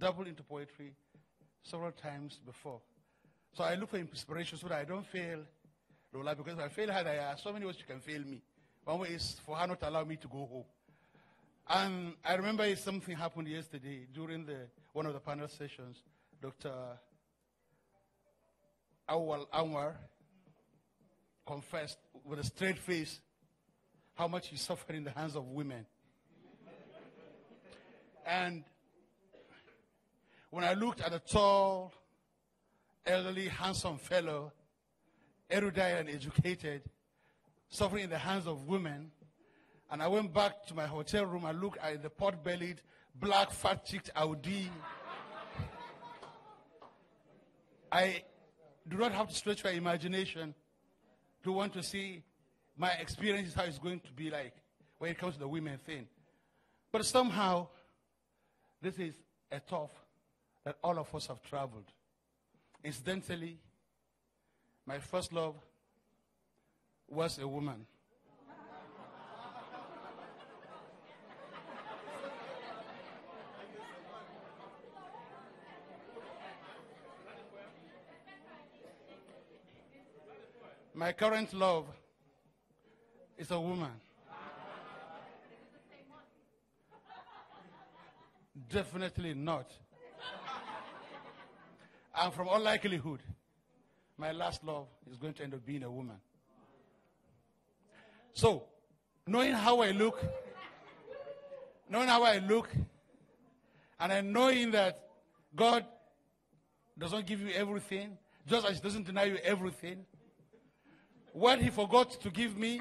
dabbled into poetry several times before. So I look for inspiration so that I don't fail Lola, because if I fail her, there are so many ways she can fail me. One way is for her not to allow me to go home. And I remember something happened yesterday during one of the panel sessions. Dr. Awal Anwar confessed with a straight face how much he suffered in the hands of women. And when I looked at a tall, elderly, handsome fellow, erudite and educated, suffering in the hands of women, and I went back to my hotel room and looked at the pot-bellied, black, fat-cheeked Audi, I do not have to stretch my imagination to want to see my experience, how it's going to be like when it comes to the women thing. But somehow, this is a tough that all of us have traveled. Incidentally, my first love was a woman. My current love is a woman. Definitely not. And from all likelihood, my last love is going to end up being a woman. So, knowing how I look, and knowing that God does not give you everything, just as He doesn't deny you everything, what He forgot to give me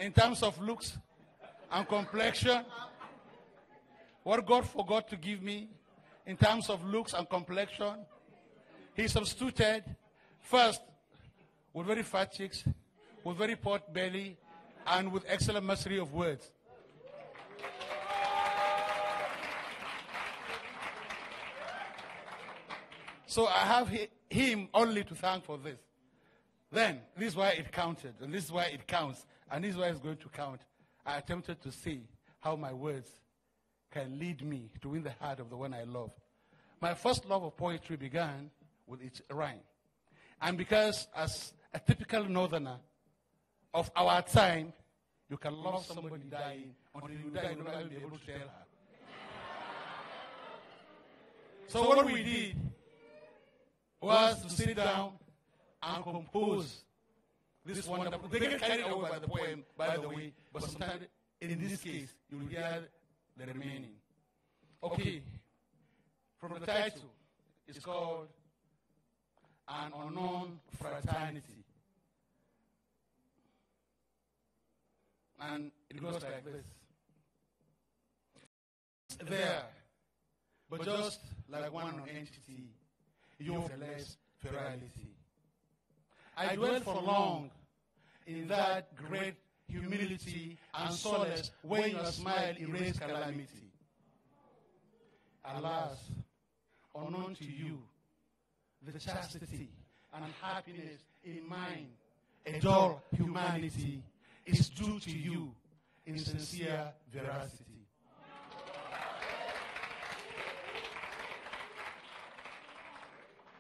in terms of looks and complexion, what God forgot to give me in terms of looks and complexion, He substituted first with very fat cheeks, with very pot belly, and with excellent mastery of words. So I have Him only to thank for this. Then, this is why it counted, and this is why it counts, and this is why it's going to count. I attempted to see how my words can lead me to win the heart of the one I love. My first love of poetry began with its rhyme. And because as a typical northerner of our time, you can love somebody dying, until you die, you'll never be able to tell her. So what we did was to sit down and compose this wonderful. They get carried away by the poem, by the way, but sometimes, in this case, you will hear the remaining. Okay, from the title, it's called An Unknown Fraternity. And it goes like this. There, but just like one entity, your less ferality. I dwelt for long in that great humility and solace when your smile erased calamity. Alas, unknown to you, the chastity and happiness in mine, a dull humanity, is due to you in sincere veracity.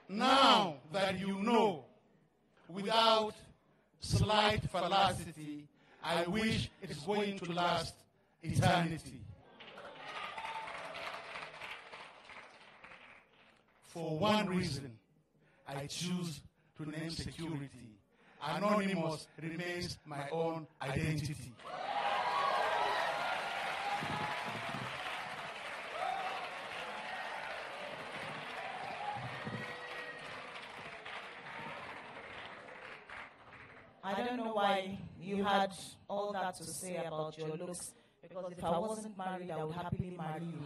Now that you know, without slight fallacy, I wish it's going to last eternity. For one reason, I choose to name security. Anonymous remains my own identity. I don't know why you had all that to say about your looks, because if I wasn't married, I would happily marry you.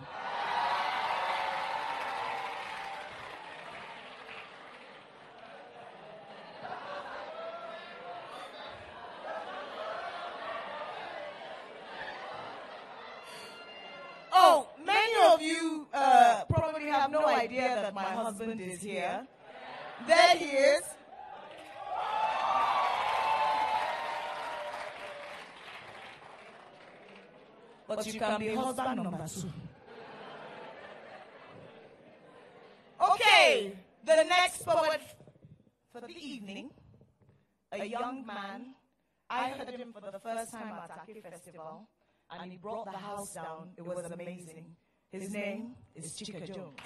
Oh, many of you probably have no idea that my husband is here. There he is. But you can be husband number 2. Okay, the next poet for the evening, a young man. I heard him for the first time at Aki Festival, and he brought the house down. It was amazing. His name is Chika Jones.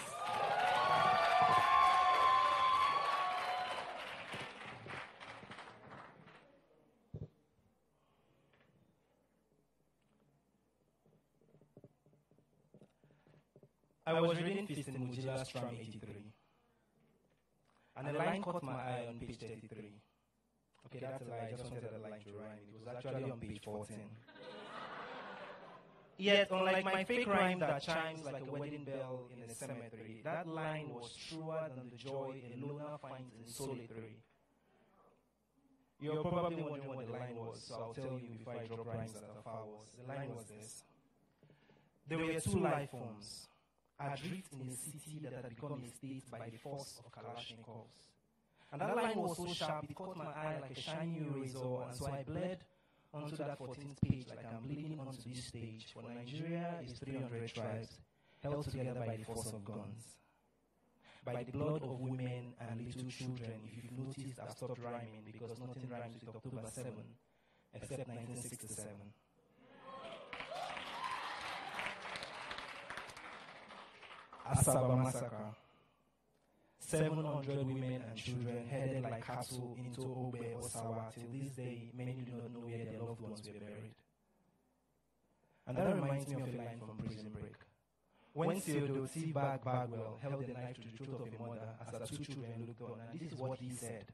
I was reading Feast in Mujila's Tram 83, and a line caught my eye on page 33. Okay, that's a lie. I just wanted the line to rhyme. It was actually on page 14. Yet, unlike my fake rhyme that chimes like a wedding bell in a cemetery, that line was truer than the joy a loner finds in solitary. You're probably wondering what the line was, so I'll tell you before I drop rhymes that are far worse. The line was this. There were two life forms, adrift in a city that had become a state by the force of Kalashnikovs. And that line was so sharp, it caught my eye like a shiny razor, and so I bled onto that 14th page like I'm bleeding onto this stage. For Nigeria is 300 tribes, held together by the force of guns, by the blood of women and little children. If you've noticed, I've stopped rhyming because nothing rhymes with October 7, except 1967. Asaba Massacre. 700 women and children headed like cattle into Obe or Sawa. Till this day, many do not know where their loved ones were buried. And that reminds me of a line from Prison Break. When Theodore T. Bagwell held the knife to the throat of a mother as her two children looked on, and this is what he said: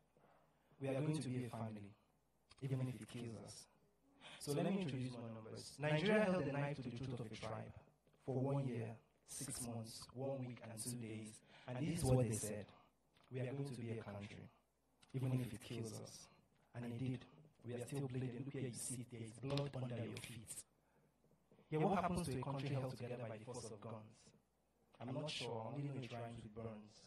"We are going to be a family, even if it kills us." So let me introduce my numbers. Nigeria held the knife to the throat of a tribe for 1 year, 6 months, 1 week, and 2 days. And this is what they said: "We are going to be a country, even if it kills us." And indeed, we are still bleeding. Look where you see there is blood under your feet. Yeah, what happens to a country held together by the force of guns? I'm not sure. I only know it rhymes with burns.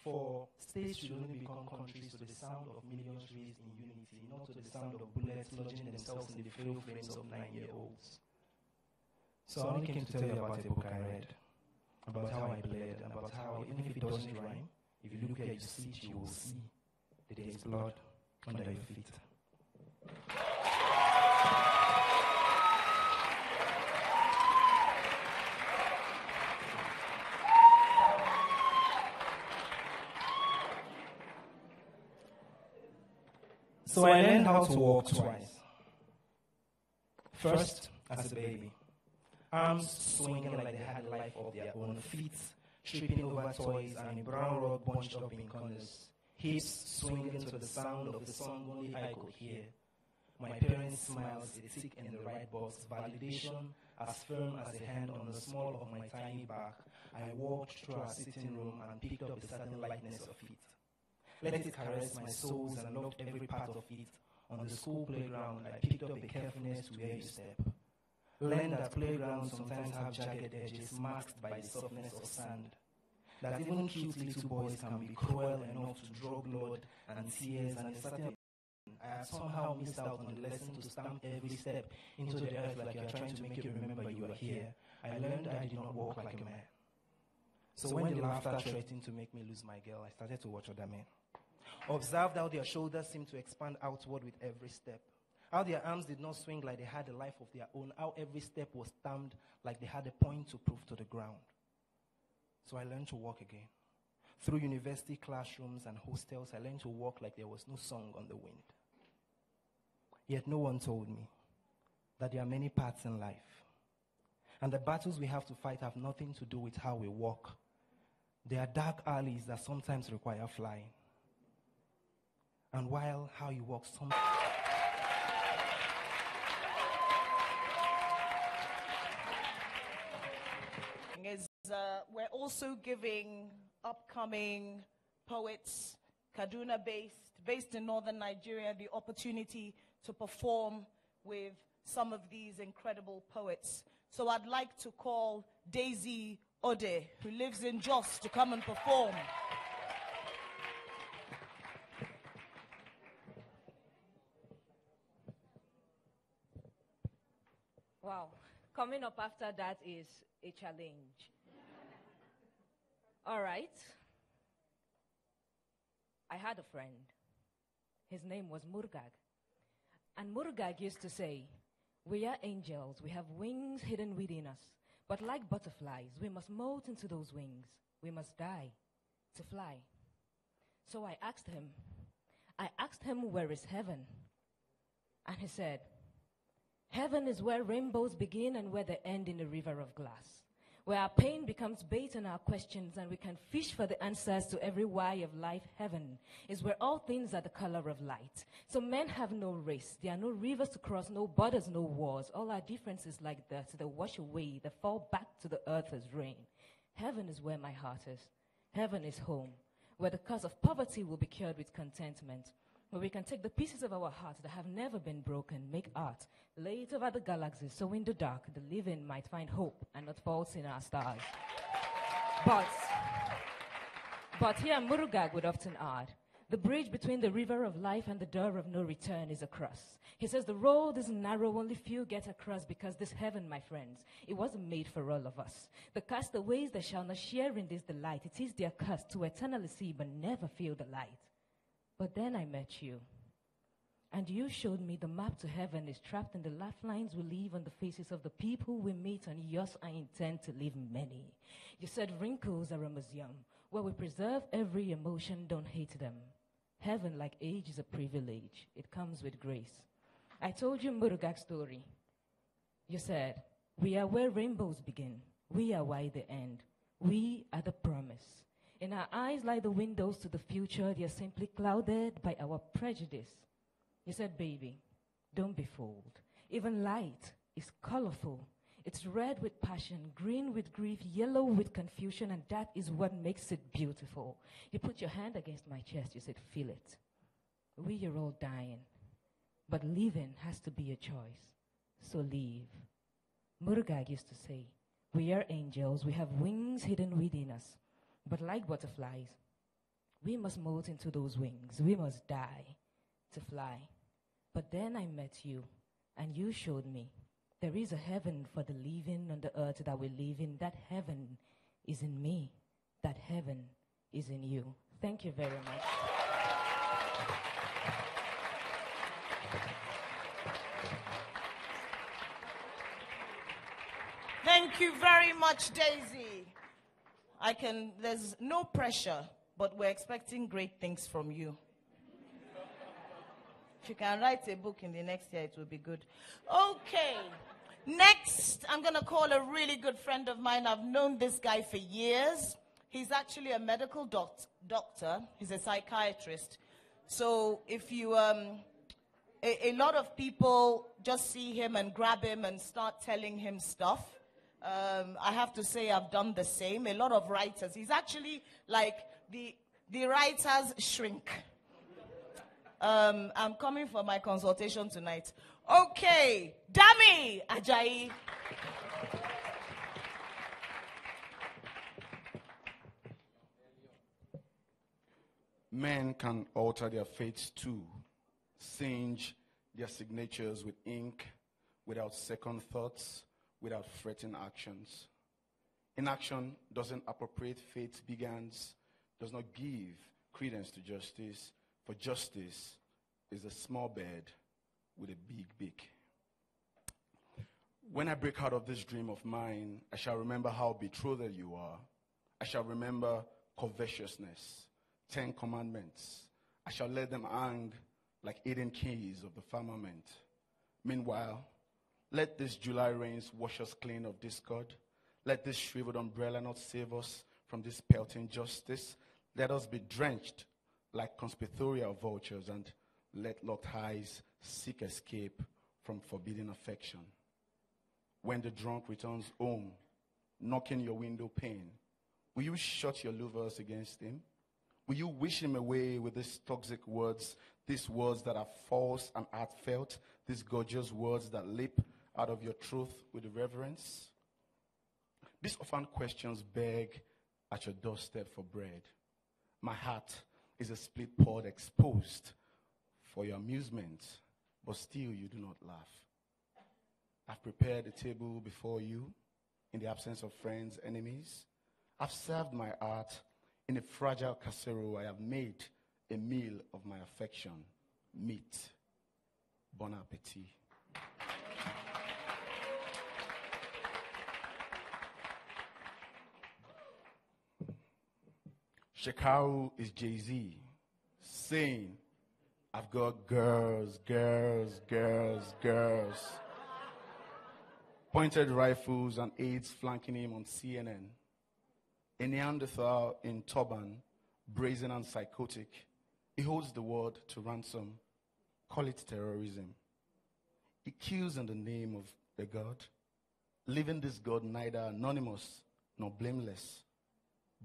For states should only become countries to the sound of millions raised in unity, not to the sound of bullets lodging themselves in the frail frames of 9-year-olds. So I only came to tell you about a book I read, about how I bled, and about how, even if it doesn't rhyme, if you look where you see it, you will see that there is blood under your feet. So I learned how to walk twice. First, as a baby. Arms swinging like they had life of their own, feet tripping over toys and a brown rug bunched up in corners, hips swinging to the sound of the song only I could hear. My parents' smiles, a tick in the right box, validation as firm as a hand on the small of my tiny back. I walked through our sitting room and picked up a certain lightness of it. Let it caress my soles and loved every part of it. On the school playground, I picked up a carefulness to where you step. Learn that playgrounds sometimes have jagged edges masked by the softness of sand. That even cute little boys can be cruel enough to draw blood and tears, and a certain I have somehow missed out on the lesson to stamp every step into the earth like you are trying to make you remember you are here. I learned I did not walk like a man. So when the laughter threatened to make me lose my girl, I started to watch other men. Observed how their shoulders seemed to expand outward with every step. How their arms did not swing like they had a life of their own. How every step was stamped like they had a point to prove to the ground. So I learned to walk again. Through university classrooms and hostels, I learned to walk like there was no song on the wind. Yet no one told me that there are many paths in life. And the battles we have to fight have nothing to do with how we walk. There are dark alleys that sometimes require flying. And while how you walk sometimes... We're also giving upcoming poets, Kaduna based in northern Nigeria, the opportunity to perform with some of these incredible poets. So I'd like to call Daisy Ode, who lives in Jos, to come and perform. Wow. Coming up after that is a challenge. All right. I had a friend. His name was Murgag. And Murgag used to say, we are angels, we have wings hidden within us. But like butterflies, we must molt into those wings. We must die to fly. So I asked him, where is heaven? And he said, heaven is where rainbows begin and where they end in a river of glass, where our pain becomes bait on our questions and we can fish for the answers to every why of life. Heaven is where all things are the color of light. So men have no race. There are no rivers to cross, no borders, no wars. All our differences like that, they wash away, they fall back to the earth as rain. Heaven is where my heart is. Heaven is home, where the curse of poverty will be cured with contentment, where we can take the pieces of our hearts that have never been broken, make art, lay it over the galaxies, so in the dark, the living might find hope and not faults in our stars. But here Murugag would often add, the bridge between the river of life and the door of no return is a cross. He says the road is narrow, only few get across, because this heaven, my friends, it wasn't made for all of us. The castaways that shall not share in this delight, it is their curse to eternally see but never feel the light. But then I met you, and you showed me the map to heaven is trapped in the lifelines we leave on the faces of the people we meet, and yours I intend to leave many. You said wrinkles are a museum, where we preserve every emotion, don't hate them. Heaven, like age, is a privilege. It comes with grace. I told you Murugag's story. You said, we are where rainbows begin. We are why they end. We are the promise. In our eyes lie the windows to the future. They are simply clouded by our prejudice. You said, baby, don't be fooled. Even light is colorful. It's red with passion, green with grief, yellow with confusion, and that is what makes it beautiful. You put your hand against my chest. You said, feel it. We are all dying, but living has to be a choice. So leave. Murugag used to say, we are angels. We have wings hidden within us. But like butterflies, we must molt into those wings. We must die to fly. But then I met you, and you showed me there is a heaven for the living on the earth that we live in. That heaven is in me. That heaven is in you. Thank you very much. Thank you very much, Daisy. There's no pressure, but we're expecting great things from you. If you can write a book in the next year, it will be good. Okay. Next, I'm going to call a really good friend of mine. I've known this guy for years. He's actually a medical doctor. He's a psychiatrist. So if you, a lot of people just see him and grab him and start telling him stuff. I have to say I've done the same. A lot of writers. He's actually like the writer's shrink. I'm coming for my consultation tonight. Okay, Dami Ajayi. Men can alter their fates too, singe their signatures with ink, without second thoughts, without fretting actions. Inaction doesn't appropriate fate's begins, does not give credence to justice, for justice is a small bird with a big beak. When I break out of this dream of mine, I shall remember how betrothed you are. I shall remember covetousness, 10 commandments. I shall let them hang like hidden keys of the firmament. Meanwhile, let this July rains wash us clean of discord. Let this shriveled umbrella not save us from this pelting justice. Let us be drenched like conspiratorial vultures, and let locked eyes seek escape from forbidden affection. When the drunk returns home, knocking your window pane, will you shut your louvers against him? Will you wish him away with these toxic words, these words that are false and heartfelt, these gorgeous words that leap out of your truth with reverence? These often questions beg at your doorstep for bread. My heart is a split pod exposed for your amusement, but still you do not laugh. I've prepared a table before you in the absence of friends, enemies. I've served my art in a fragile casserole. I have made a meal of my affection, meat. Bon appetit. Shekaru is Jay-Z saying, I've got girls, girls, girls, girls. Pointed rifles and aides flanking him on CNN. A Neanderthal in turban, brazen and psychotic. He holds the world to ransom. Call it terrorism. He kills in the name of a God, leaving this God neither anonymous nor blameless.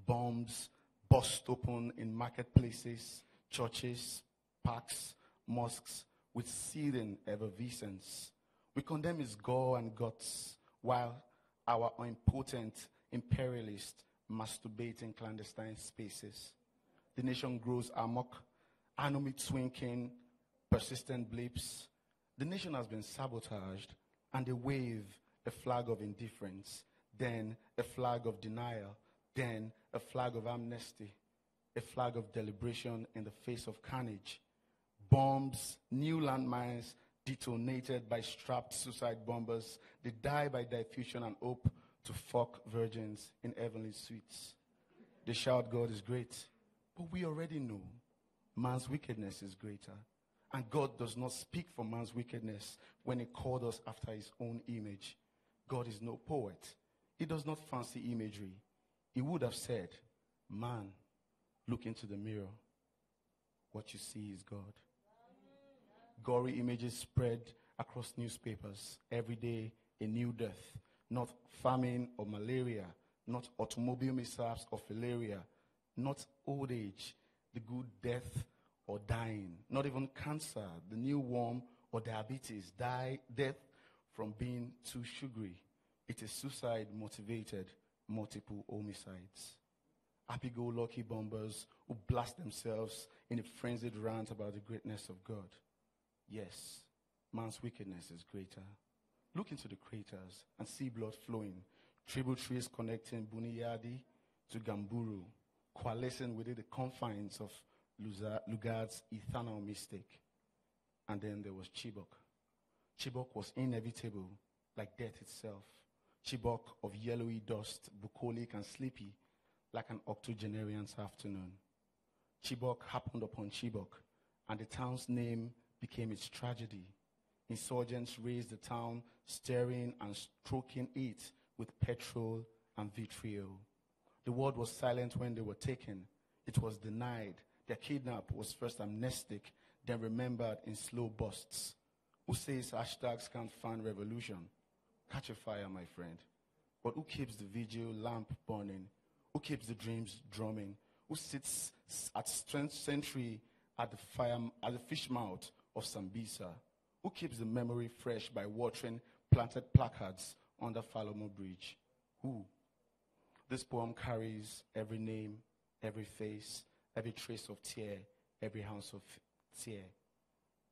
Bombs bust open in marketplaces, churches, parks, mosques with seething effervescence. We condemn his gore and guts while our impotent imperialists masturbate in clandestine spaces. The nation grows amok, enemy twinking, persistent blips. The nation has been sabotaged, and they wave a flag of indifference, then a flag of denial, then a flag of amnesty, a flag of deliberation in the face of carnage. Bombs, new landmines detonated by strapped suicide bombers. They die by diffusion and hope to fuck virgins in heavenly suites. They shout, God is great. But we already know man's wickedness is greater. And God does not speak for man's wickedness when he called us after his own image. God is no poet. He does not fancy imagery. He would have said, man, look into the mirror. What you see is God. Gory images spread across newspapers. Every day, a new death. Not famine or malaria. Not automobile mishaps or filaria. Not old age, the good death or dying. Not even cancer, the new worm or diabetes. Death from being too sugary. It is suicide-motivated multiple homicides. Happy-go-lucky bombers who blast themselves in a frenzied rant about the greatness of God. Yes, man's wickedness is greater. Look into the craters and see blood flowing, tributaries connecting Buniyadi to Gamburu, coalescing within the confines of Lugard's eternal mistake. And then there was Chibok. Chibok was inevitable, like death itself. Chibok of yellowy dust, bucolic and sleepy, like an octogenarian's afternoon. Chibok happened upon Chibok, and the town's name became its tragedy. Insurgents razed the town, stirring and stroking it with petrol and vitriol. The world was silent when they were taken. It was denied. Their kidnap was first amnestic, then remembered in slow bursts. Who says hashtags can't fund revolution? Catch a fire, my friend. But who keeps the vigil lamp burning? Who keeps the dreams drumming? Who sits at strength century at the fish mouth of Sambisa? Who keeps the memory fresh by watering planted placards under Falomo Bridge? Who? This poem carries every name, every face, every trace of tear, every ounce of tear.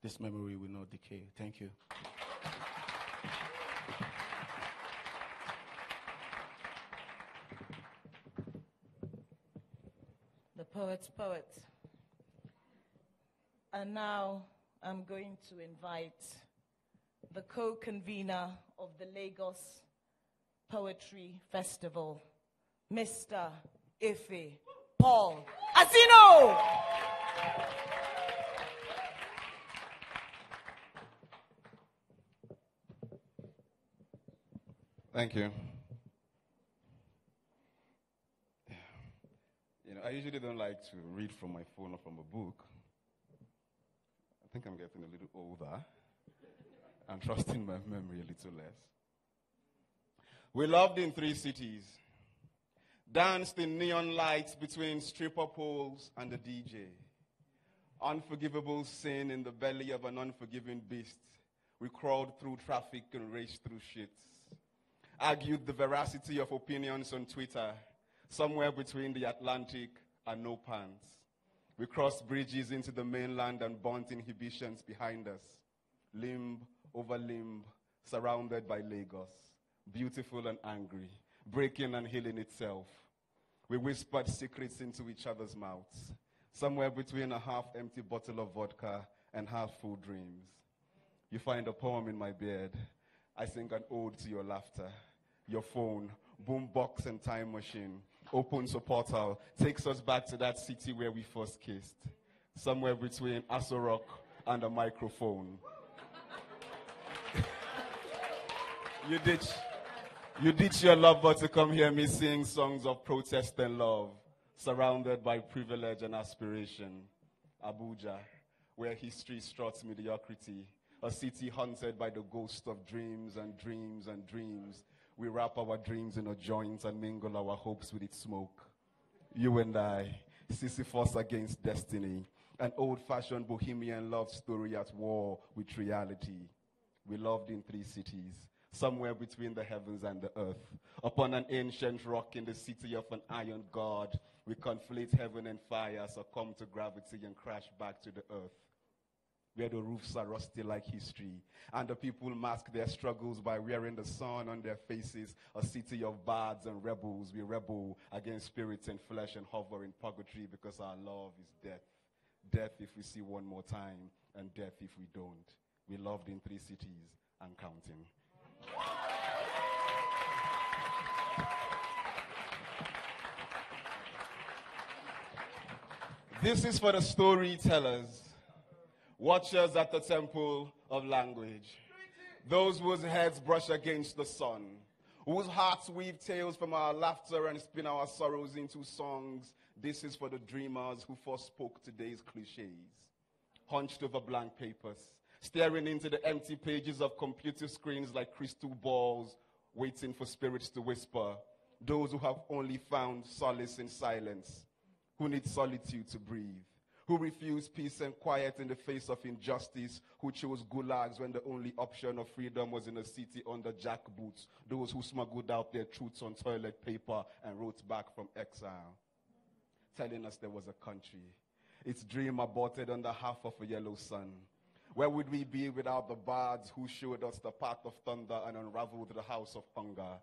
This memory will not decay. Thank you. The poet's poet. And now I'm going to invite the co-convener of the Lagos Poetry Festival, Mr. Ife Paul Asino. Thank you. I usually don't like to read from my phone or from a book. I think I'm getting a little older. I'm trusting my memory a little less. We loved in 3 cities, danced in neon lights between stripper poles and the DJ. Unforgivable sin in the belly of an unforgiving beast. We crawled through traffic and raced through shit. Argued the veracity of opinions on Twitter, somewhere between the Atlantic and no pants. We crossed bridges into the mainland and burnt inhibitions behind us. Limb over limb, surrounded by Lagos, beautiful and angry, breaking and healing itself. We whispered secrets into each other's mouths, somewhere between a half-empty bottle of vodka and half-full dreams. You find a poem in my beard. I sing an ode to your laughter. Your phone, boombox and time machine, opens a portal, takes us back to that city where we first kissed. Somewhere between Aso Rock and a microphone. You ditch your lover to come hear me sing songs of protest and love, surrounded by privilege and aspiration. Abuja, where history struts mediocrity, a city haunted by the ghost of dreams and dreams and dreams. We wrap our dreams in a joint and mingle our hopes with its smoke. You and I, Sisyphus against destiny, an old-fashioned bohemian love story at war with reality. We loved in 3 cities, somewhere between the heavens and the earth. Upon an ancient rock in the city of an iron god, we conflate heaven and fire, succumb to gravity and crash back to the earth, where the roofs are rusty like history, and the people mask their struggles by wearing the sun on their faces. A city of bards and rebels, we rebel against spirits and flesh and hover in purgatory because our love is death. Death if we see one more time, and death if we don't. We loved in 3 cities and counting. This is for the storytellers, watchers at the temple of language, those whose heads brush against the sun, whose hearts weave tales from our laughter and spin our sorrows into songs. This is for the dreamers who first spoke today's cliches, hunched over blank papers, staring into the empty pages of computer screens like crystal balls, waiting for spirits to whisper. Those who have only found solace in silence, who need solitude to breathe, who refuse peace and quiet in the face of injustice, who chose gulags when the only option of freedom was in a city under jackboots, those who smuggled out their truths on toilet paper and wrote back from exile, telling us there was a country, its dream aborted under half of a yellow sun. Where would we be without the bards who showed us the path of thunder and unraveled the house of hunger?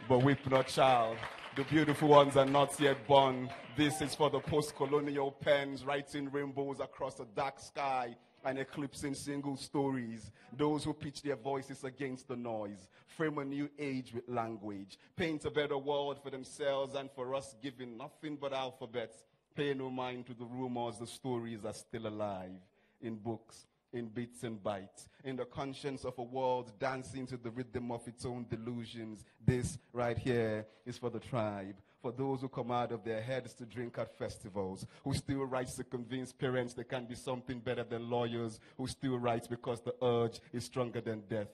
But weep not, child. The beautiful ones are not yet born. This is for the post-colonial pens writing rainbows across a dark sky and eclipsing single stories. Those who pitch their voices against the noise, frame a new age with language, paint a better world for themselves and for us, giving nothing but alphabets. Pay no mind to the rumors, the stories are still alive in books, in bits and bytes, in the conscience of a world dancing to the rhythm of its own delusions. This right here is for the tribe, for those who come out of their heads to drink at festivals, who still write to convince parents they can be something better than lawyers, who still write because the urge is stronger than death.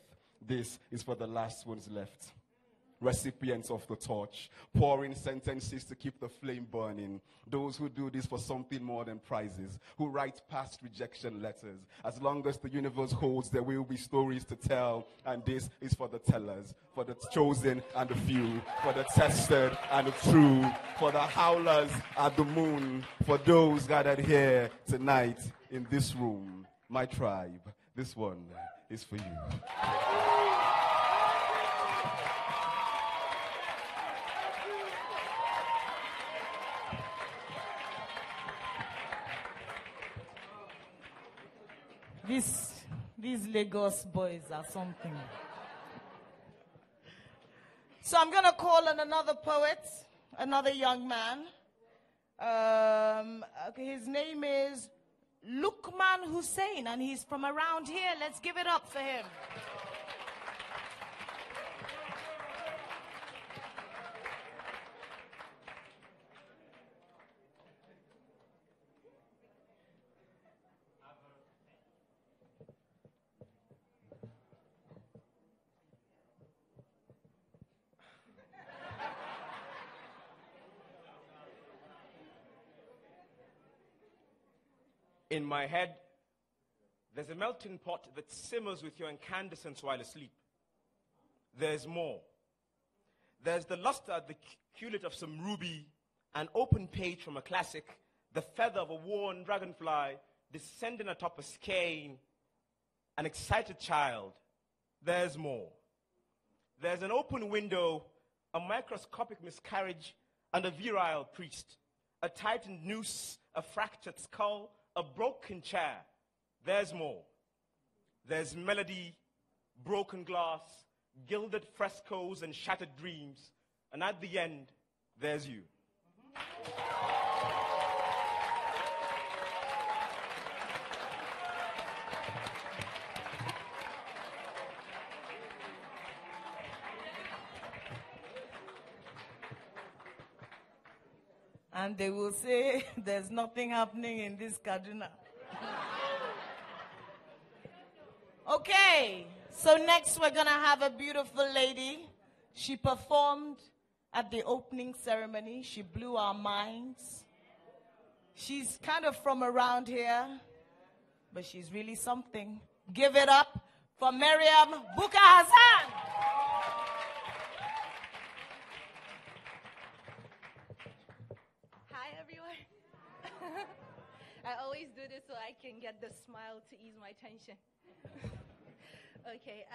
This is for the last ones left, recipients of the torch, pouring sentences to keep the flame burning. Those who do this for something more than prizes, who write past rejection letters. As long as the universe holds, there will be stories to tell. And this is for the tellers, for the chosen and the few, for the tested and the true, for the howlers at the moon, for those gathered here tonight in this room. My tribe, this one is for you. These Lagos boys are something. So I'm going to call on another poet, another young man. His name is Lukman Hussein, and he's from around here. Let's give it up for him. In my head, there's a melting pot that simmers with your incandescence while asleep. There's more. There's the luster, the culet of some ruby, an open page from a classic, the feather of a worn dragonfly descending atop a skein, an excited child. There's more. There's an open window, a microscopic miscarriage, and a virile priest, a tightened noose, a fractured skull, a broken chair. There's more. There's melody, broken glass, gilded frescoes, and shattered dreams. And at the end, there's you. And they will say, there's nothing happening in this Kaduna. Okay, so next we're going to have a beautiful lady. She performed at the opening ceremony. She blew our minds. She's kind of from around here, but she's really something. Give it up for Miriam Buka Hassan. Hi, everyone. I always do this so I can get the smile to ease my tension. Okay,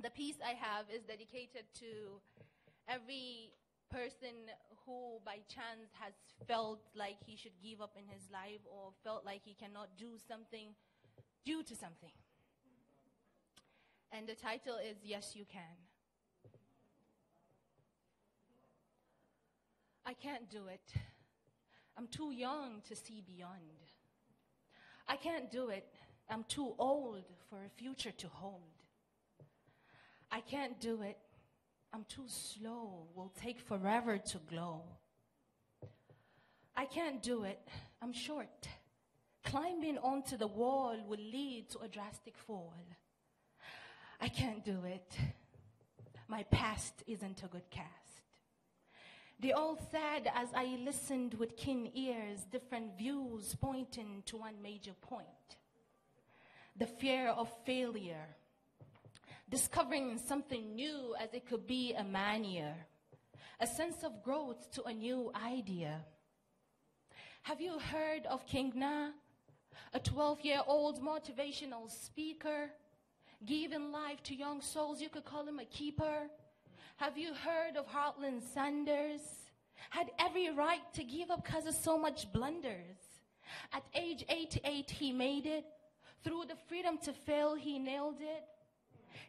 the piece I have is dedicated to every person who by chance has felt like he should give up in his life or felt like he cannot do something due to something. And the title is Yes, You Can. I can't do it. I'm too young to see beyond. I can't do it. I'm too old for a future to hold. I can't do it. I'm too slow. Will take forever to glow. I can't do it. I'm short. Climbing onto the wall will lead to a drastic fall. I can't do it. My past isn't a good cast. They all said as I listened with keen ears, different views pointing to one major point. The fear of failure. Discovering something new as it could be a mania. A sense of growth to a new idea. Have you heard of King Na? A 12-year-old motivational speaker. Giving life to young souls, you could call him a keeper. Have you heard of Heartland Sanders? Had every right to give up because of so much blunders. At age 88, he made it. Through the freedom to fail, he nailed it.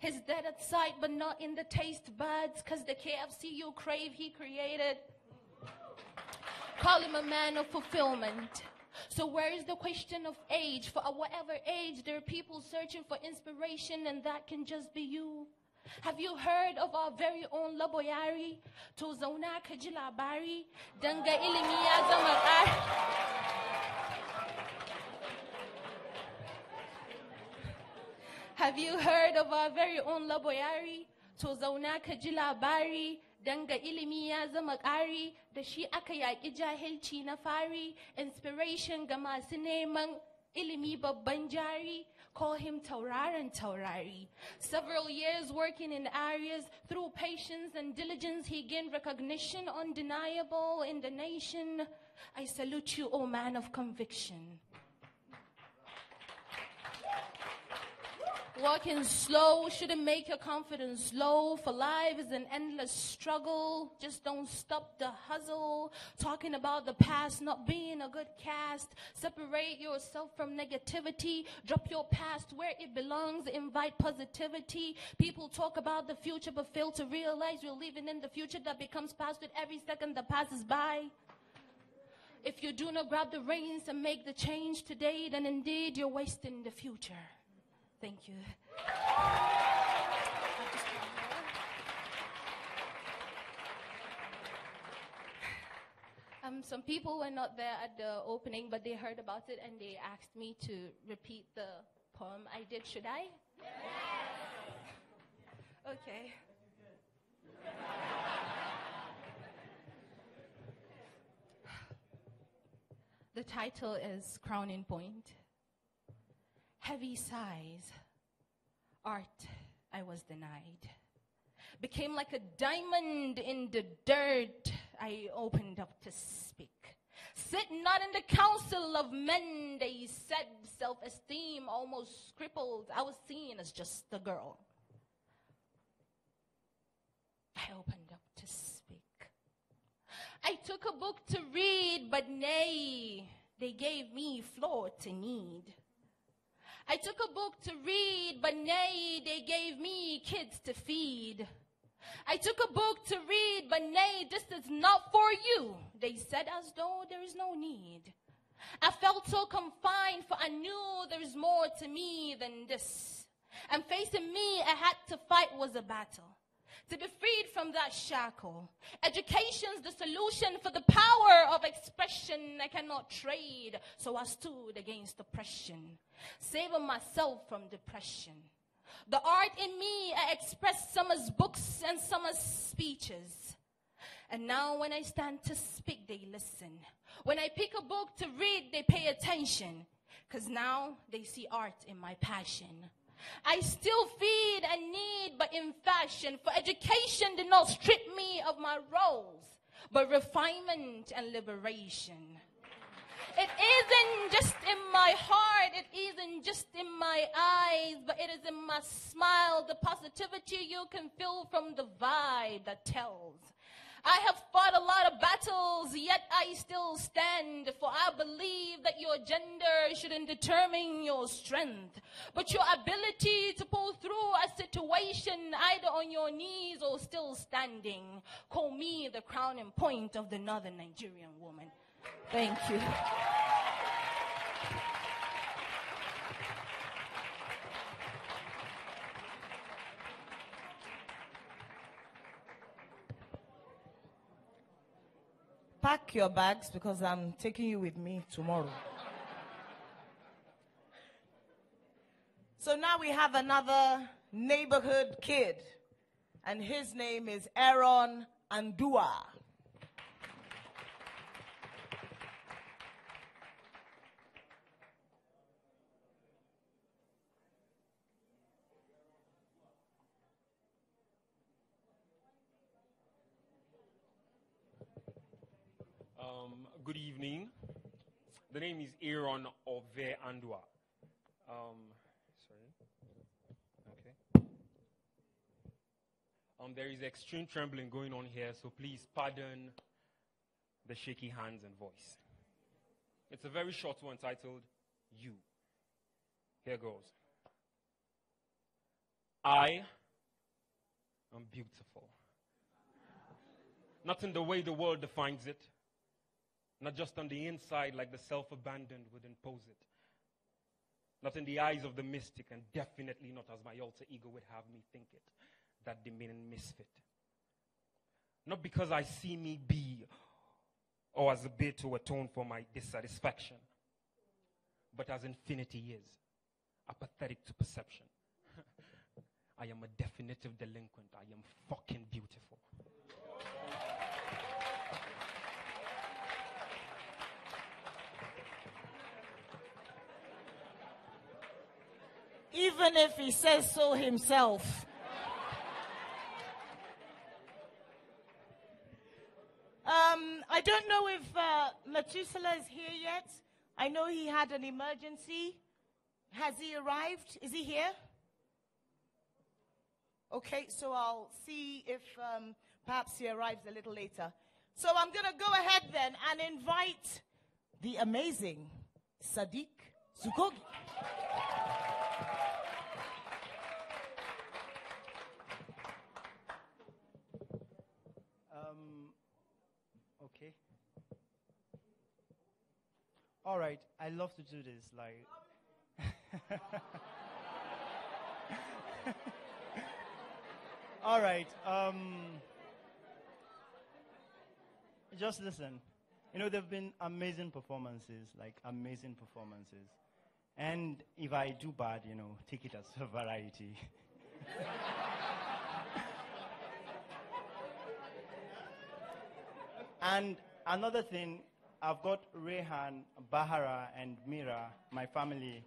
He's dead at sight, but not in the taste buds, because the KFC you crave, he created. Call him a man of fulfillment. So where is the question of age? For whatever age, there are people searching for inspiration, and that can just be you. Have you heard of our very own Laboyari? To zauna ka ji labari, danga ilimi ya zama ƙari. Have you heard of our very own Laboyari? To zauna ka ji labari, danga ilimi ya zama ƙari, da shi aka yaƙi jahilci na fari, inspiration ga masu neman ilimi babban jari. Call him Tauraran Taurari. Several years working in areas, through patience and diligence, he gained recognition undeniable in the nation. I salute you, O man of conviction. Walking slow shouldn't make your confidence low, for life is an endless struggle. Just don't stop the hustle. Talking about the past not being a good cast. Separate yourself from negativity. Drop your past where it belongs. Invite positivity. People talk about the future but fail to realize you're living in the future that becomes past with every second that passes by. If you do not grab the reins and make the change today, then indeed you're wasting the future. Thank you. Some people were not there at the opening, but they heard about it and they asked me to repeat the poem I did. Should I? Yes. Okay. The title is Crowning Point. Heavy sighs, art I was denied. Became like a diamond in the dirt, I opened up to speak. Sit not in the council of men, they said, self-esteem almost crippled. I was seen as just a girl. I opened up to speak. I took a book to read. but nay, they gave me floor to knead. I took a book to read, but nay, they gave me kids to feed. I took a book to read, but nay, this is not for you, they said, as though there is no need. I felt so confined, for I knew there is more to me than this. And facing me, I had to fight was a battle. To be freed from that shackle. Education's the solution for the power of expression I cannot trade. So I stood against oppression, saving myself from depression. The art in me, I express some as books and some as speeches. And now when I stand to speak, they listen. When I pick a book to read, they pay attention. 'Cause now they see art in my passion. I still feed and need, but in fashion. For education did not strip me of my roles, but refinement and liberation. It isn't just in my heart, it isn't just in my eyes, but it is in my smile, the positivity you can feel from the vibe that tells. I have fought a lot of battles, yet I still stand, for I believe that your gender shouldn't determine your strength, but your ability to pull through a situation either on your knees or still standing. Call me the crowning point of the northern Nigerian woman. Thank you. Pack your bags because I'm taking you with me tomorrow. So now we have another neighborhood kid, and his name is Aaron Andua. Good evening. The name is Aaron Ove Andua. There is extreme trembling going on here, so please pardon the shaky hands and voice. It's a very short one titled, You. Here goes. I am beautiful. Not in the way the world defines it. Not just on the inside like the self-abandoned would impose it. Not in the eyes of the mystic, and definitely not as my alter ego would have me think it, that demeaning misfit. Not because I see me be, or as a bit to atone for my dissatisfaction, but as infinity is, apathetic to perception. I am a definitive delinquent. I am fucking beautiful. Even if he says so himself. I don't know if Methuselah is here yet. I know he had an emergency. Has he arrived? Is he here? Okay, so I'll see if perhaps he arrives a little later. So I'm going to go ahead then and invite the amazing Sadiq Zukogi. Okay. All right, I love to do this. Like, all right. Just listen. You know, there've been amazing performances, And if I do bad, you know, take it as a variety. And another thing, I've got Rehan, Bahara, and Mira, my family,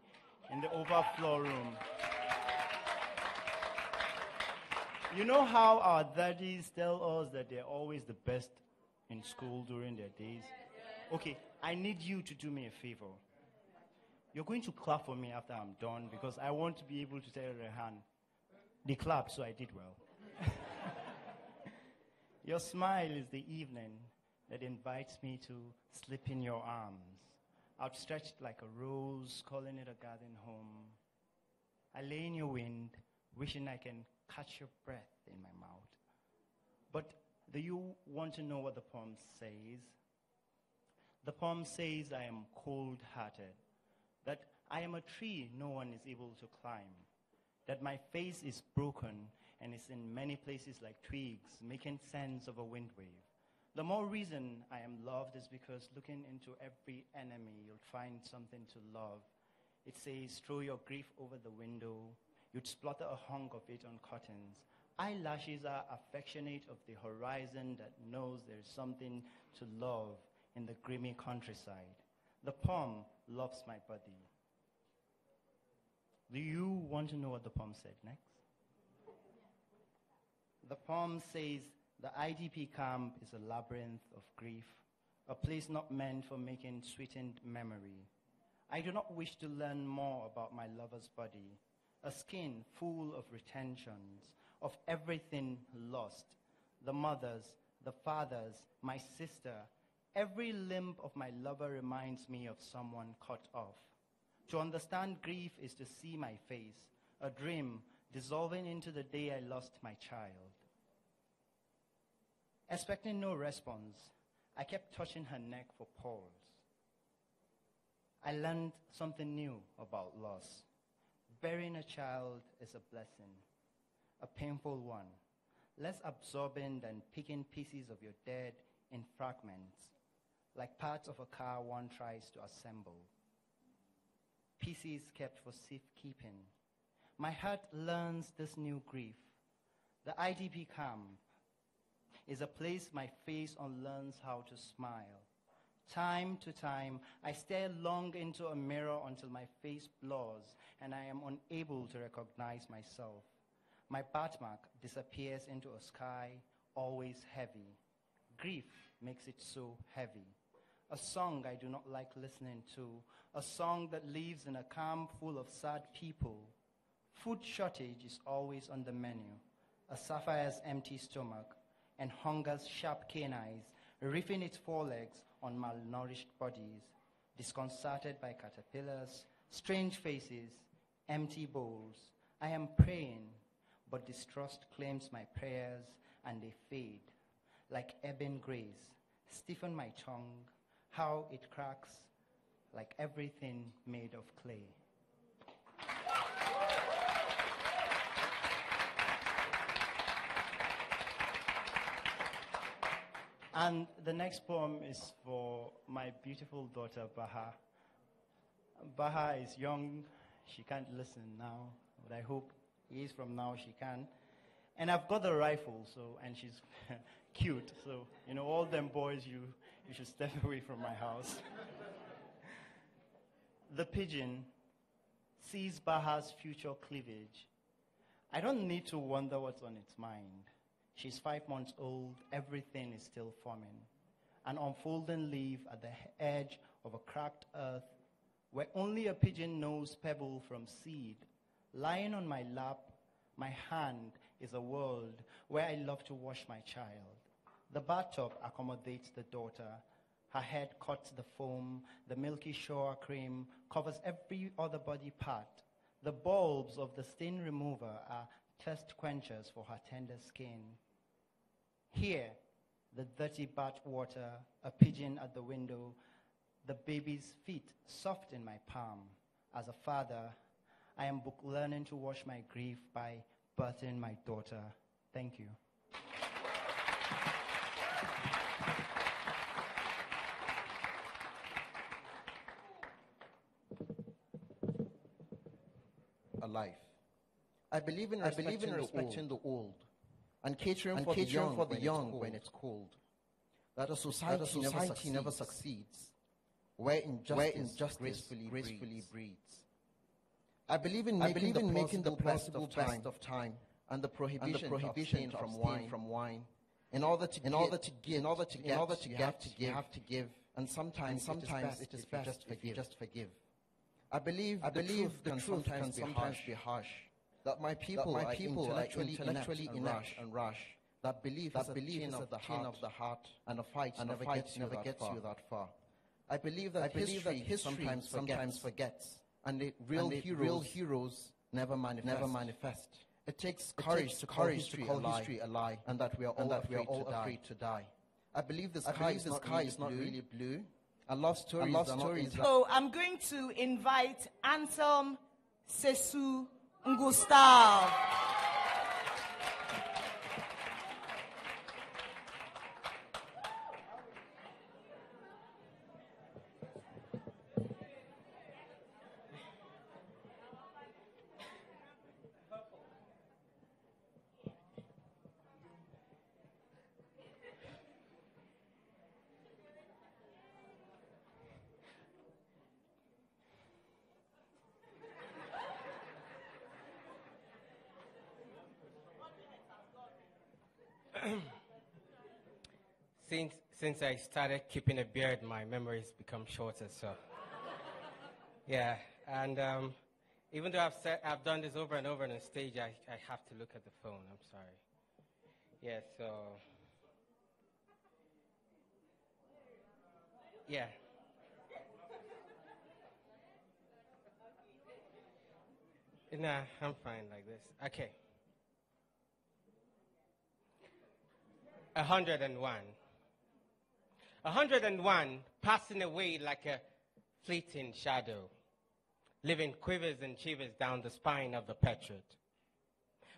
in the overflow room. You know how our daddies tell us that they're always the best in school during their days? Okay, I need you to do me a favor. You're going to clap for me after I'm done because I want to be able to tell Rehan, they clapped, so I did well. Your smile is the evening. that invites me to slip in your arms, outstretched like a rose, calling it a garden home. I lay in your wind, wishing I can catch your breath in my mouth. But do you want to know what the poem says? The poem says I am cold-hearted, that I am a tree no one is able to climb, that my face is broken and is in many places like twigs, making sense of a wind wave. The more reason I am loved is because looking into every enemy, you'll find something to love. It says, throw your grief over the window. You'd splatter a hunk of it on curtains. Eyelashes are affectionate of the horizon that knows there's something to love in the grimy countryside. The poem loves my body. Do you want to know what the poem said next? The poem says, the IDP camp is a labyrinth of grief, a place not meant for making sweetened memory. I do not wish to learn more about my lover's body, a skin full of retentions, of everything lost, the mothers, the fathers, my sister. Every limb of my lover reminds me of someone cut off. To understand grief is to see my face, a dream dissolving into the day I lost my child. Expecting no response, I kept touching her neck for pulse. I learned something new about loss. Burying a child is a blessing, a painful one, less absorbing than picking pieces of your dead in fragments, like parts of a car one tries to assemble. Pieces kept for safekeeping. My heart learns this new grief. The IDP camp is a place my face unlearns how to smile. Time to time, I stare long into a mirror until my face blurs and I am unable to recognize myself. My birthmark disappears into a sky always heavy. Grief makes it so heavy. A song I do not like listening to, a song that lives in a camp full of sad people. Food shortage is always on the menu, a sapphire's empty stomach, and hunger's sharp canines riffing its forelegs on malnourished bodies, disconcerted by caterpillars, strange faces, empty bowls. I am praying, but distrust claims my prayers and they fade. Like ebon grace, stiffen my tongue, how it cracks like everything made of clay. And the next poem is for my beautiful daughter, Baha. Baha is young. She can't listen now, but I hope years from now she can. And I've got the rifle, and she's cute. So, all them boys, you should step away from my house. The pigeon sees Baha's future cleavage. I don't need to wonder what's on its mind. She's 5 months old, everything is still forming. An unfolding leaf at the edge of a cracked earth where only a pigeon knows pebble from seed. Lying on my lap, my hand is a world where I love to wash my child. The bathtub accommodates the daughter. Her head cuts the foam, the milky shower cream covers every other body part. The bulbs of the stain remover are thirst quenchers for her tender skin. Here, the dirty bath water, a pigeon at the window, the baby's feet soft in my palm. As a father, I am book learning to wash my grief by birthing my daughter. Thank you. A life. I believe in respecting the old and catering for the young when it's cold. That a society never succeeds where injustice gracefully breeds. I believe in making the possible best of time and the prohibition from wine. In order to get, you have to give, and sometimes it is best if you just forgive. I believe the truth can sometimes be harsh. That my people are intellectually inept and rash. that belief is a chain of the heart, and a fight never gets you that far. I believe that history sometimes forgets, and the real heroes never manifest. It takes courage to call history a lie, and that we are all afraid to die. I believe the sky is not really blue. And love stories are not. So I'm going to invite Anselm Sesu Gusau. Since I started keeping a beard, my memories become shorter. So, yeah. And even though I've done this over and over on stage, I have to look at the phone. I'm sorry. Yeah. So, yeah. Nah, I'm fine like this. Okay. 101. 101 passing away like a fleeting shadow, leaving quivers and shivers down the spine of the patriot.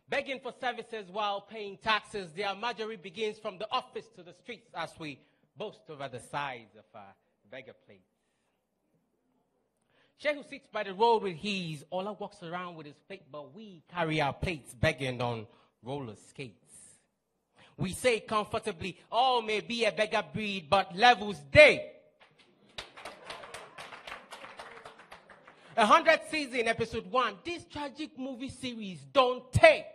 Begging for services while paying taxes, their marjorie begins from the office to the streets as we boast over the size of our beggar plates. Sheikh who sits by the road with his, Ola walks around with his plate, but we carry our plates begging on roller skates. We say comfortably, all may be a beggar breed, but levels day. 100th season, episode 1. This tragic movie series, Don't Take,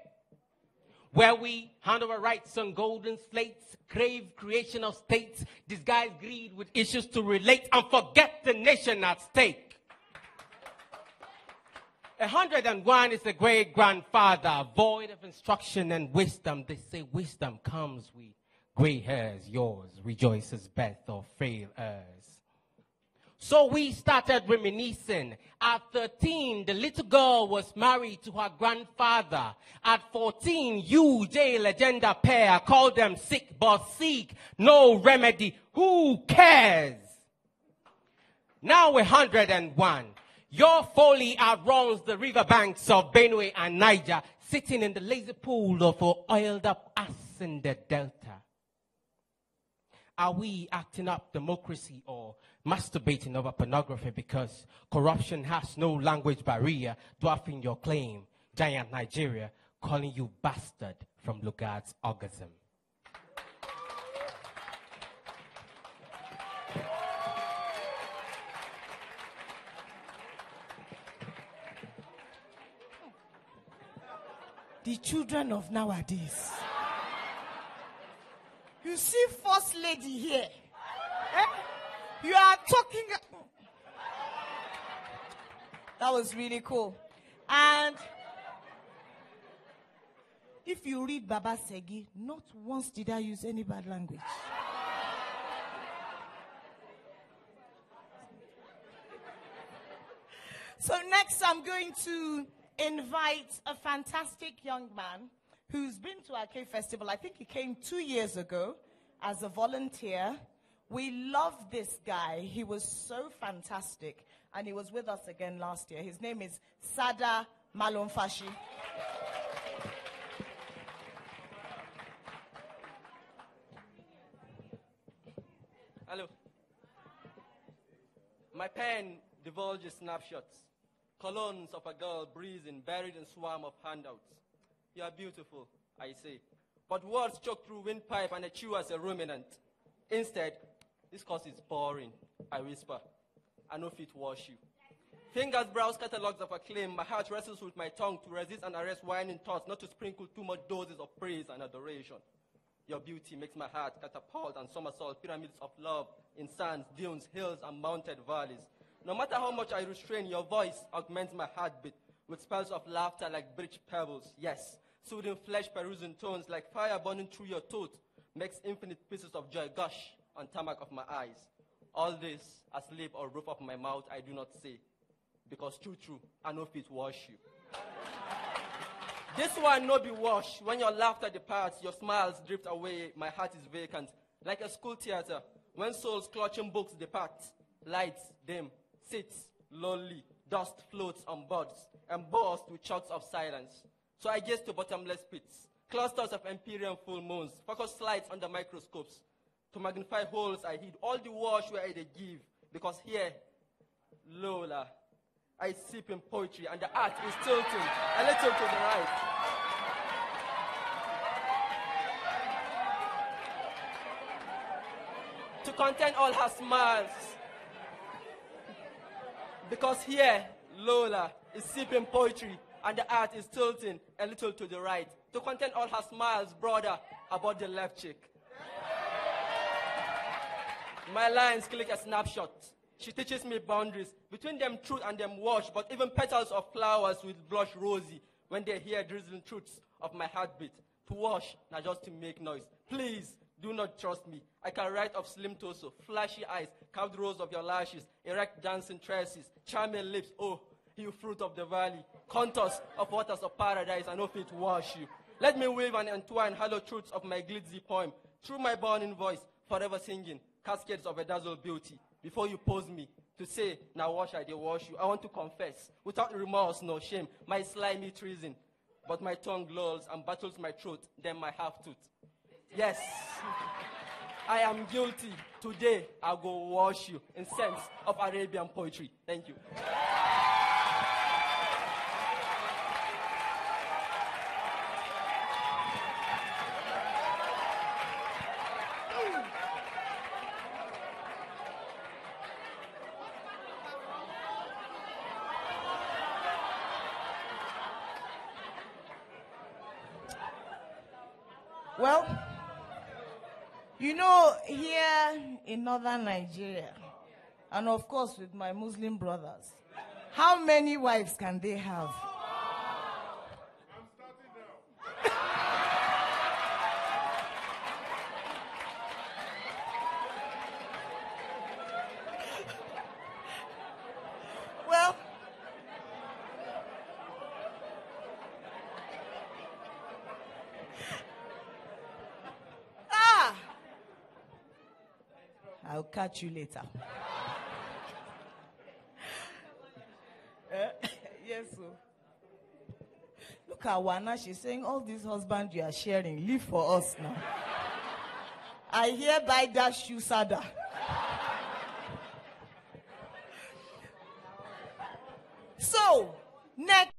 where we hand over rights on golden slates, crave creation of states, disguise greed with issues to relate, and forget the nation at stake. 101 is a great-grandfather, void of instruction and wisdom. They say wisdom comes with gray hairs. Yours rejoices birth of frail heirs. So we started reminiscing. At 13, the little girl was married to her grandfather. At 14, UJ legenda pair called them sick, but seek no remedy. Who cares? Now 101. Your folly outruns the riverbanks of Benue and Niger, sitting in the lazy pool of oiled up ass in the delta. Are we acting up democracy or masturbating over pornography because corruption has no language barrier, dwarfing your claim? Giant Nigeria calling you bastard from Lugard's orgasm. The children of nowadays. You see First Lady here. You are talking. That was really cool. And if you read Baba Segi, not once did I use any bad language. So next I'm going to invite a fantastic young man who's been to our K Festival. I think he came 2 years ago as a volunteer. We love this guy. He was so fantastic. And he was with us again last year. His name is Sada Malumfashi. Hello. My pen divulges snapshots. Colognes of a girl breathing, buried in swarm of handouts. You are beautiful, I say. But words choke through windpipe and I chew as a ruminant. Instead, this course is boring, I whisper. I no fit wash you. Fingers browse catalogs of acclaim. My heart wrestles with my tongue to resist and arrest whining thoughts, not to sprinkle too much doses of praise and adoration. Your beauty makes my heart catapult and somersault pyramids of love in sands, dunes, hills, and mounted valleys. No matter how much I restrain, your voice augments my heartbeat with spells of laughter like bridge pebbles. Yes, soothing flesh, perusing tones, like fire burning through your throat, makes infinite pieces of joy gush on tarmac of my eyes. All this, asleep or roof of my mouth, I do not say, because true, I know fit wash you. This one no be wash. When your laughter departs, your smiles drift away, my heart is vacant. Like a school theater, when souls clutching books depart, lights dim, seats lonely, dust floats on boards, embossed with chalks of silence. So I gaze to bottomless pits, clusters of empyrean full moons, focus lights under microscopes. To magnify holes I hid, all the wash where I they give, because here, Lola, I sip in poetry, and the art is tilting a little to the right. To content all her smiles, because here, Lola is sipping poetry, and the art is tilting a little to the right. To content all her smiles, brother, about the left cheek. My lines click a snapshot. She teaches me boundaries. Between them truth and them wash, but even petals of flowers will blush rosy when they hear drizzling truths of my heartbeat. To wash, not just to make noise. Please, do not trust me. I can write of slim torso, flashy eyes, carved rows of your lashes, erect dancing tresses, charming lips, oh, you fruit of the valley, contours of waters of paradise, and hope it wash you. Let me weave and entwine hollow truths of my glitzy poem, through my burning voice, forever singing, cascades of a dazzled beauty. Before you pose me to say, now wash I, they wash you, I want to confess, without remorse nor shame, my slimy treason. But my tongue lolls and battles my throat, then my half-tooth. Yes, I am guilty. Today, I'll go wash you in sense of Arabian poetry. Thank you. Well, you know, here in northern Nigeria, and of course with my Muslim brothers, how many wives can they have? Well, I'll catch you later. Yes, sir. Look at Wana, she's saying, all these husbands you are sharing, leave for us now. I hereby dash you Sada. So, next,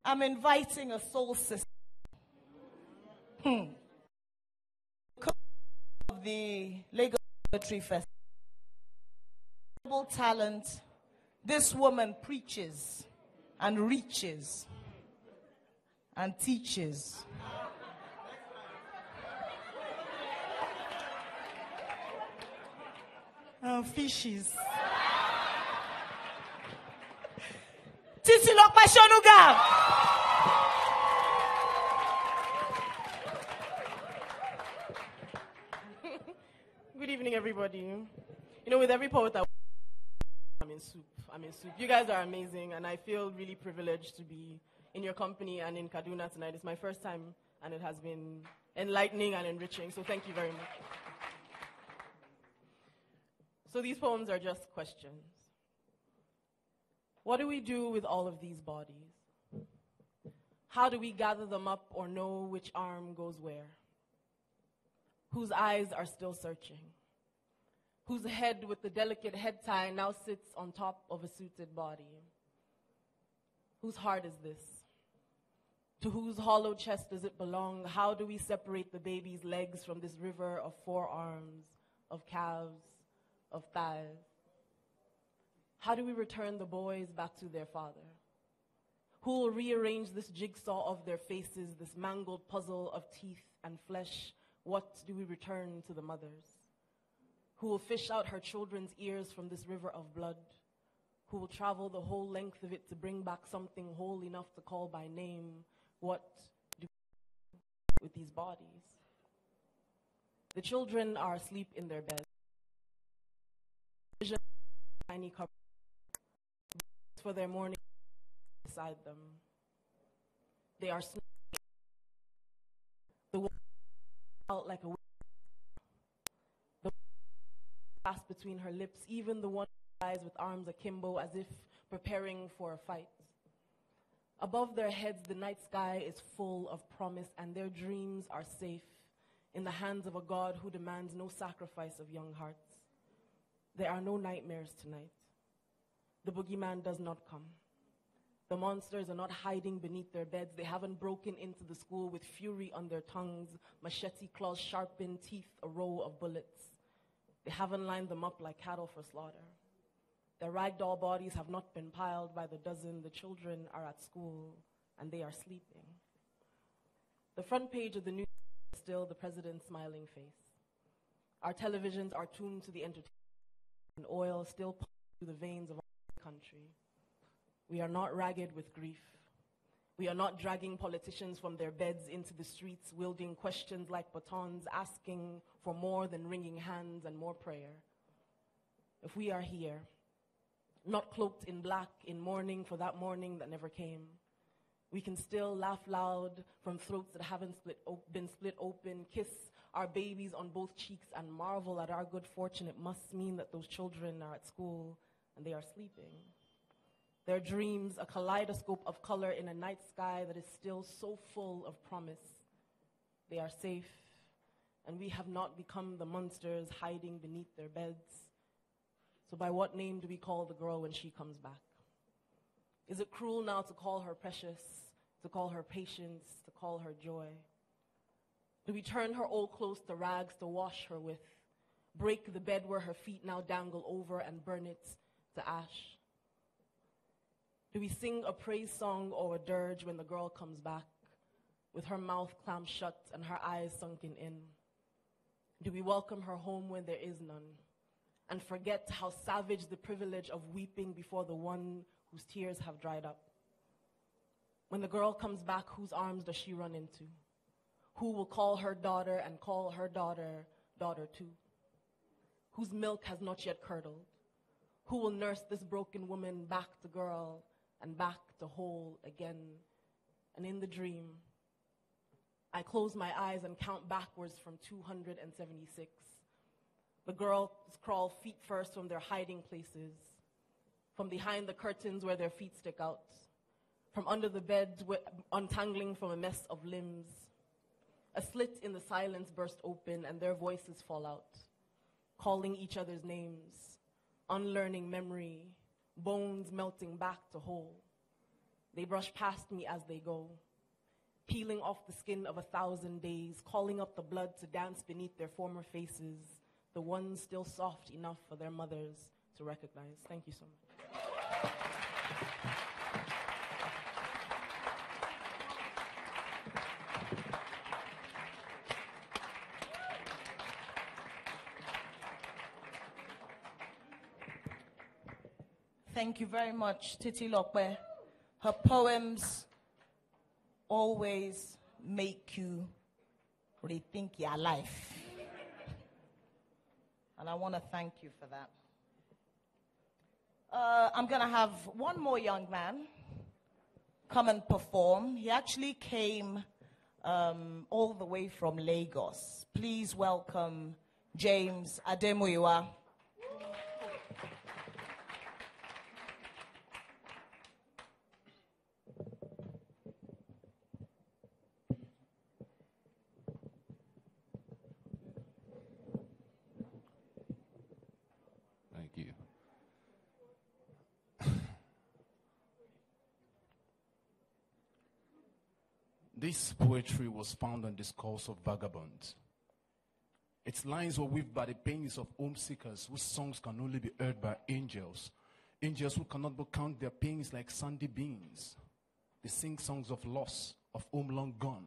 I'm inviting a soul sister. Of the Lagos Poetry Festival. Talent. This woman preaches and reaches and teaches. And fishes. Titi Lokpa Shonuga. Good evening, everybody. You know, with every poet I'm in soup. I'm in soup. You guys are amazing, and I feel really privileged to be in your company and in Kaduna tonight. It's my first time, and it has been enlightening and enriching, so thank you very much. So these poems are just questions. What do we do with all of these bodies? How do we gather them up or know which arm goes where? Whose eyes are still searching? Whose head with the delicate head tie now sits on top of a suited body? Whose heart is this? To whose hollow chest does it belong? How do we separate the baby's legs from this river of forearms, of calves, of thighs? How do we return the boys back to their father? Who will rearrange this jigsaw of their faces, this mangled puzzle of teeth and flesh? What do we return to the mothers? Who will fish out her children's ears from this river of blood? Who will travel the whole length of it to bring back something whole enough to call by name? What do we do with these bodies? The children are asleep in their beds. Tiny cupboards for their morning beside them. They are snoring. The woman out like a the pass between her lips, even the one eyes with arms akimbo as if preparing for a fight. Above their heads, the night sky is full of promise, and their dreams are safe in the hands of a God who demands no sacrifice of young hearts. There are no nightmares tonight. The boogeyman does not come. The monsters are not hiding beneath their beds. They haven't broken into the school with fury on their tongues, machete claws, sharpened teeth, a row of bullets. They haven't lined them up like cattle for slaughter. Their ragdoll bodies have not been piled by the dozen. The children are at school, and they are sleeping. The front page of the news is still the president's smiling face. Our televisions are tuned to the entertainment, and oil still pumps through the veins of our country. We are not ragged with grief. We are not dragging politicians from their beds into the streets, wielding questions like batons, asking for more than wringing hands and more prayer. If we are here, not cloaked in black, in mourning for that morning that never came, we can still laugh loud from throats that haven't been split open, kiss our babies on both cheeks, and marvel at our good fortune. It must mean that those children are at school and they are sleeping. Their dreams, a kaleidoscope of color in a night sky that is still so full of promise. They are safe, and we have not become the monsters hiding beneath their beds. So by what name do we call the girl when she comes back? Is it cruel now to call her precious, to call her patience, to call her joy? Do we turn her old clothes to rags to wash her with, break the bed where her feet now dangle over, and burn it to ash? Do we sing a praise song or a dirge when the girl comes back, with her mouth clamped shut and her eyes sunken in? Do we welcome her home when there is none, and forget how savage the privilege of weeping before the one whose tears have dried up? When the girl comes back, whose arms does she run into? Who will call her daughter and call her daughter daughter too? Whose milk has not yet curdled? Who will nurse this broken woman back to girl and back to whole again? And in the dream, I close my eyes and count backwards from 276. The girls crawl feet first from their hiding places, from behind the curtains where their feet stick out, from under the bed, untangling from a mess of limbs. A slit in the silence burst open, and their voices fall out, calling each other's names, unlearning memory, bones melting back to whole. They brush past me as they go, peeling off the skin of 1,000 days, calling up the blood to dance beneath their former faces, the ones still soft enough for their mothers to recognize. Thank you so much. Thank you very much, Titi Lokwe. Her poems always make you rethink your life. And I want to thank you for that. I'm going to have one more young man come and perform. He actually came all the way from Lagos. Please welcome James Ademuyiwa. This poetry was found on Discourse of Vagabonds. Its lines were weaved by the pains of homesickers whose songs can only be heard by angels. Angels who cannot but count their pains like sandy beans. They sing songs of loss, of home long gone,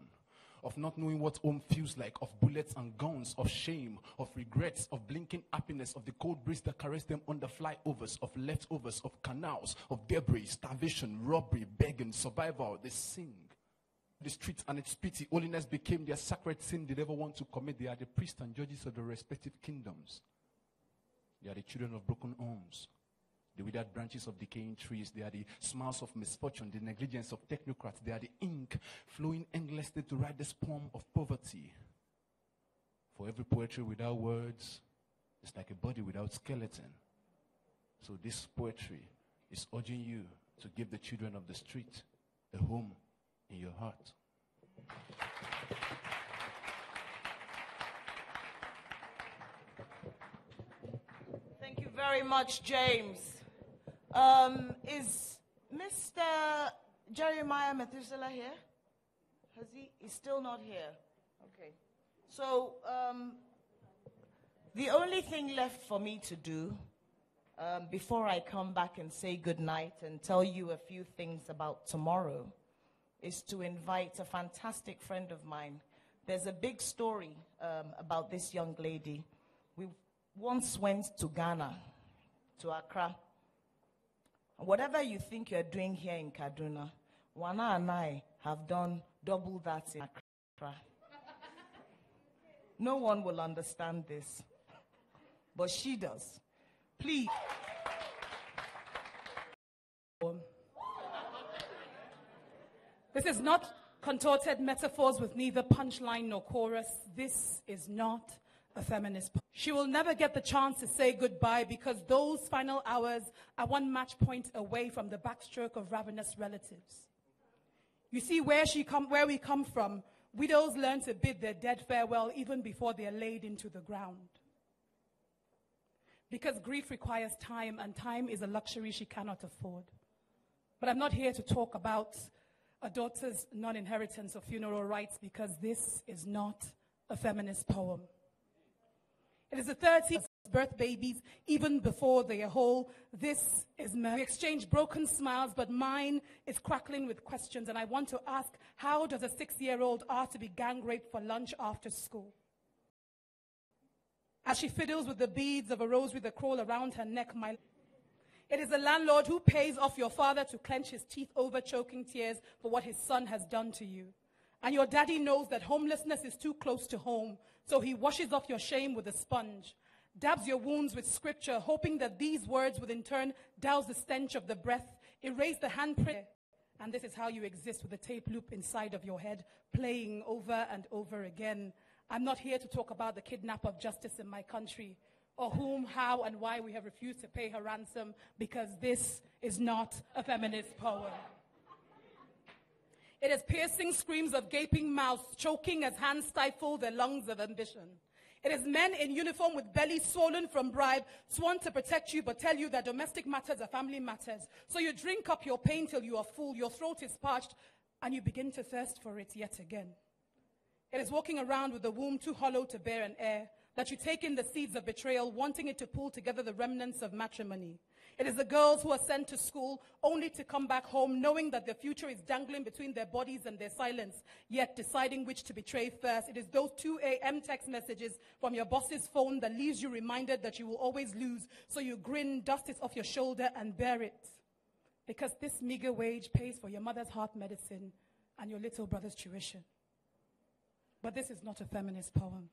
of not knowing what home feels like, of bullets and guns, of shame, of regrets, of blinking happiness, of the cold breeze that caress them under flyovers, of leftovers, of canals, of debris, starvation, robbery, begging, survival. They sing. the streets and its pity. Holiness became their sacred sin they never want to commit. They are the priests and judges of the respective kingdoms. They are the children of broken homes, the withered branches of decaying trees. They are the smiles of misfortune, the negligence of technocrats. They are the ink flowing endlessly to write this poem of poverty. For every poetry without words is like a body without skeleton. So this poetry is urging you to give the children of the street a home in your heart. Thank you very much, James. Is Mr. Jeremiah Methuselah here? He's still not here. Okay. So, the only thing left for me to do before I come back and say goodnight and tell you a few things about tomorrow is to invite a fantastic friend of mine. There's a big story about this young lady. We once went to Ghana, to Accra. Whatever you think you're doing here in Kaduna, Wana and I have done double that in Accra. No one will understand this, but she does. Please. This is not contorted metaphors with neither punchline nor chorus. This is not a feminist. She will never get the chance to say goodbye because those final hours are one match point away from the backstroke of ravenous relatives. You see, where we come from, widows learn to bid their dead farewell even before they are laid into the ground. Because grief requires time, and time is a luxury she cannot afford. But I'm not here to talk about a daughter's non-inheritance of funeral rights because this is not a feminist poem. It is the 30s birth babies even before they are whole. This is we exchange broken smiles, but mine is crackling with questions. And I want to ask, how does a 6-year-old ask to be gang raped for lunch after school? As she fiddles with the beads of a rosary that crawl around her neck, it is the landlord who pays off your father to clench his teeth over choking tears for what his son has done to you. And your daddy knows that homelessness is too close to home, so he washes off your shame with a sponge, dabs your wounds with scripture, hoping that these words would in turn douse the stench of the breath, erase the handprint. And this is how you exist with a tape loop inside of your head, playing over and over again. I'm not here to talk about the kidnap of justice in my country, or whom, how, and why we have refused to pay her ransom, because this is not a feminist poem. It is piercing screams of gaping mouths, choking as hands stifle their lungs of ambition. It is men in uniform with bellies swollen from bribe, sworn to protect you, but tell you that domestic matters are family matters. So you drink up your pain till you are full, your throat is parched, and you begin to thirst for it yet again. It is walking around with a womb too hollow to bear an heir, that you take in the seeds of betrayal, wanting it to pull together the remnants of matrimony. It is the girls who are sent to school only to come back home, knowing that their future is dangling between their bodies and their silence, yet deciding which to betray first. It is those 2 a.m. text messages from your boss's phone that leaves you reminded that you will always lose, so you grin, dust it off your shoulder, and bear it. Because this meager wage pays for your mother's heart medicine and your little brother's tuition. But this is not a feminist poem.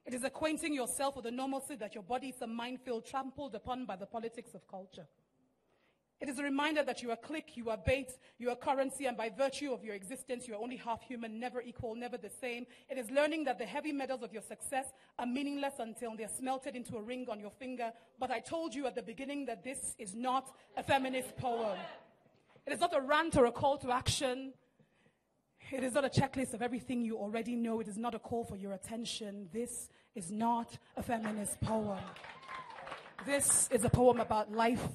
It is acquainting yourself with the normalcy that your body is a minefield trampled upon by the politics of culture. It is a reminder that you are clique, you are bait, you are currency, and by virtue of your existence, you are only half human, never equal, never the same. It is learning that the heavy medals of your success are meaningless until they are smelted into a ring on your finger. But I told you at the beginning that this is not a feminist poem. It is not a rant or a call to action. It is not a checklist of everything you already know. It is not a call for your attention. This is not a feminist poem. This is a poem about life,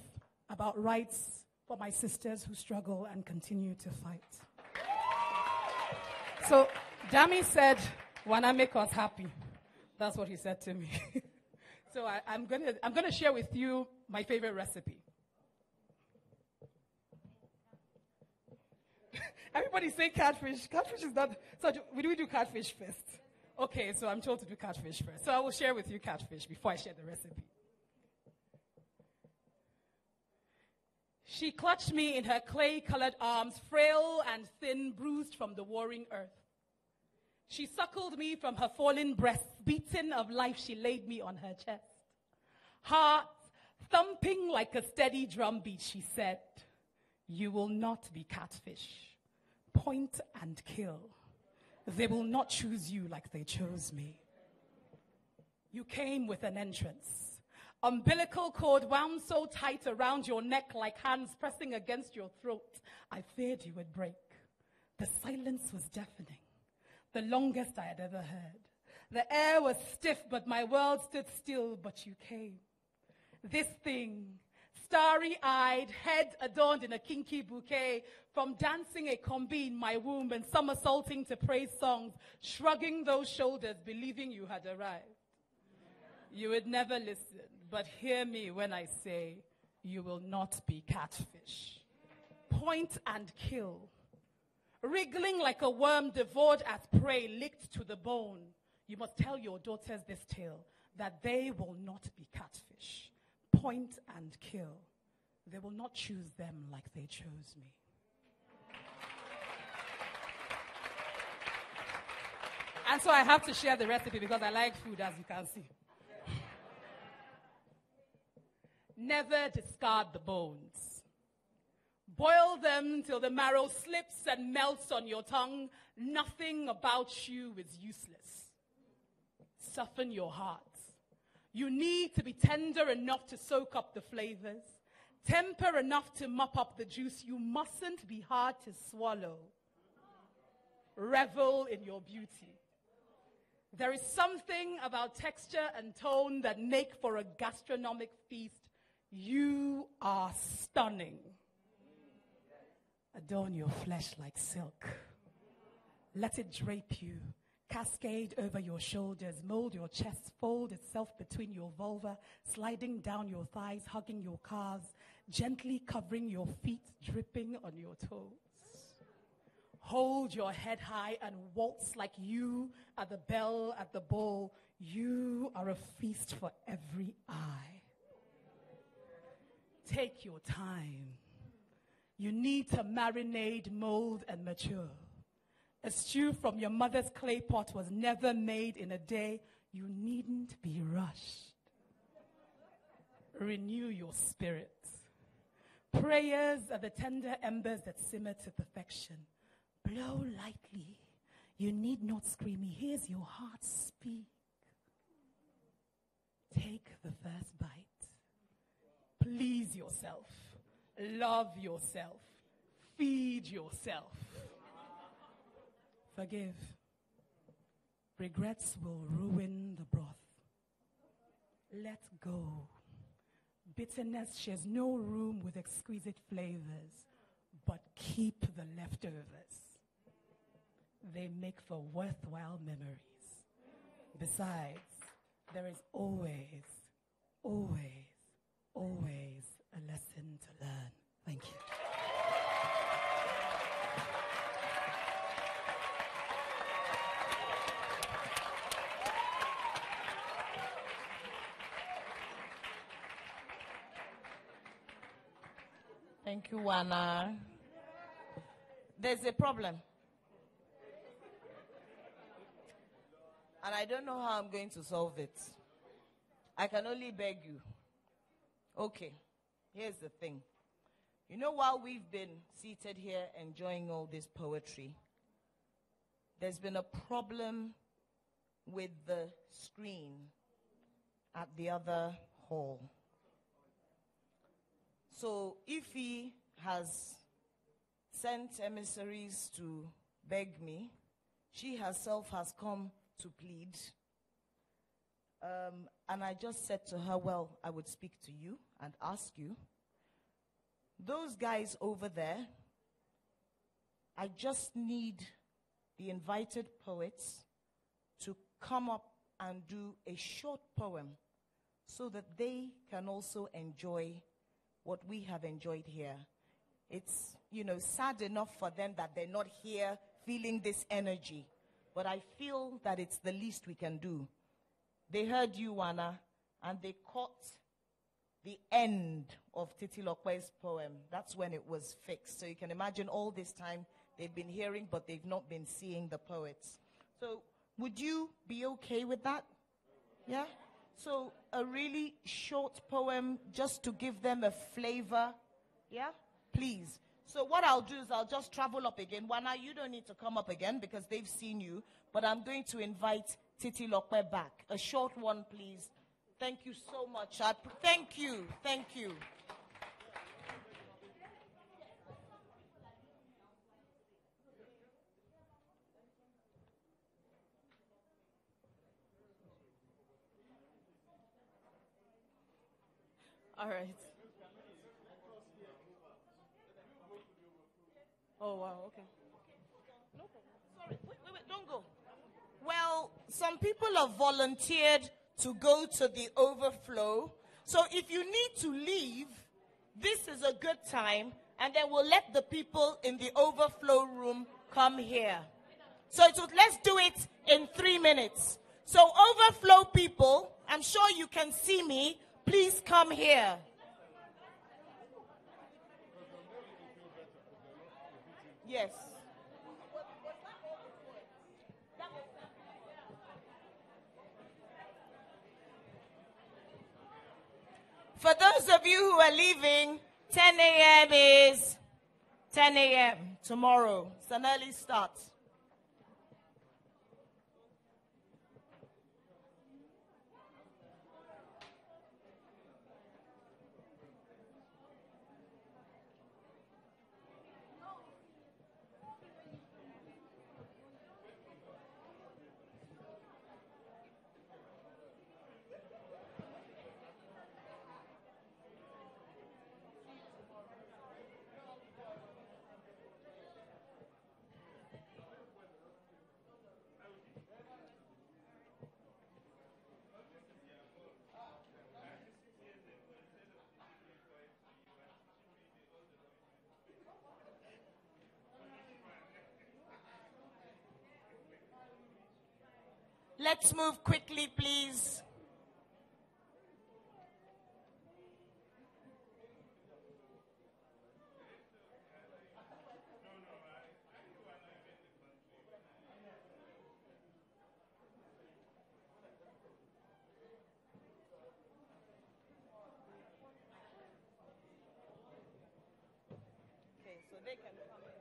about rights for my sisters who struggle and continue to fight. So, Dami said, "Wanna make us happy." That's what he said to me. So I'm gonna share with you my favorite recipe. Everybody say catfish. Catfish is not. So we do catfish first. Okay, so I'm told to do catfish first. So I will share with you catfish before I share the recipe. She clutched me in her clay-colored arms, frail and thin, bruised from the warring earth. She suckled me from her fallen breasts, beaten of life she laid me on her chest. Heart thumping like a steady drumbeat, she said, "You will not be catfish. Point and kill. They will not choose you like they chose me." You came with an entrance. Umbilical cord wound so tight around your neck like hands pressing against your throat. I feared you would break. The silence was deafening, the longest I had ever heard. The air was stiff, but my world stood still, but you came. This thing, starry-eyed, head adorned in a kinky bouquet, from dancing a combi in my womb and somersaulting to praise songs, shrugging those shoulders, believing you had arrived. You would never listen, but hear me when I say, you will not be catfish. Point and kill. Wriggling like a worm devoured as prey, licked to the bone. You must tell your daughters this tale, that they will not be catfish. Point and kill. They will not choose them like they chose me. And so I have to share the recipe because I like food, as you can see. Never discard the bones. Boil them till the marrow slips and melts on your tongue. Nothing about you is useless. Soften your heart. You need to be tender enough to soak up the flavors, temper enough to mop up the juice. You mustn't be hard to swallow. Revel in your beauty. There is something about texture and tone that make for a gastronomic feast. You are stunning. Adorn your flesh like silk. Let it drape you. Cascade over your shoulders, mold your chest, fold itself between your vulva, sliding down your thighs, hugging your calves, gently covering your feet, dripping on your toes. Hold your head high and waltz like you are the belle at the ball. You are a feast for every eye. Take your time. You need to marinate, mold, and mature. A stew from your mother's clay pot was never made in a day. You needn't be rushed. Renew your spirit. Prayers are the tender embers that simmer to perfection. Blow lightly. You need not scream. Here's your heart speak. Take the first bite. Please yourself. Love yourself. Feed yourself. Forgive. Regrets will ruin the broth. Let go. Bitterness shares no room with exquisite flavors, but keep the leftovers. They make for worthwhile memories. Besides, there is always, always, always a lesson to learn. Thank you. Thank you, Wana. There's a problem. And I don't know how I'm going to solve it. I can only beg you. Okay, here's the thing. You know, while we've been seated here enjoying all this poetry, there's been a problem with the screen at the other hall. So Ify has sent emissaries to beg me. She herself has come to plead. And I just said to her, well, I would speak to you and ask you. Those guys over there, I just need the invited poets to come up and do a short poem so that they can also enjoy what we have enjoyed here. It's, sad enough for them that they're not here feeling this energy. But I feel that it's the least we can do. They heard you, Wana, and they caught the end of Titi Lokwe's poem. That's when it was fixed. So you can imagine all this time they've been hearing, but they've not been seeing the poets. So would you be okay with that? Yeah? So a really short poem just to give them a flavor. Yeah? Please. So what I'll do is I'll just travel up again. Wana, you don't need to come up again because they've seen you. But I'm going to invite Titi Lokwe back. A short one, please. Thank you so much. Thank you. Thank you. All right. Oh, wow, okay. No problem. Sorry, wait, don't go. Well, some people have volunteered to go to the overflow. So if you need to leave, this is a good time, and then we'll let the people in the overflow room come here. So let's do it in 3 minutes. So overflow people, I'm sure you can see me. Please come here. Yes. For those of you who are leaving, 10 a.m. is 10 a.m. tomorrow. It's an early start. Let's move quickly, please. Okay, so they can come in.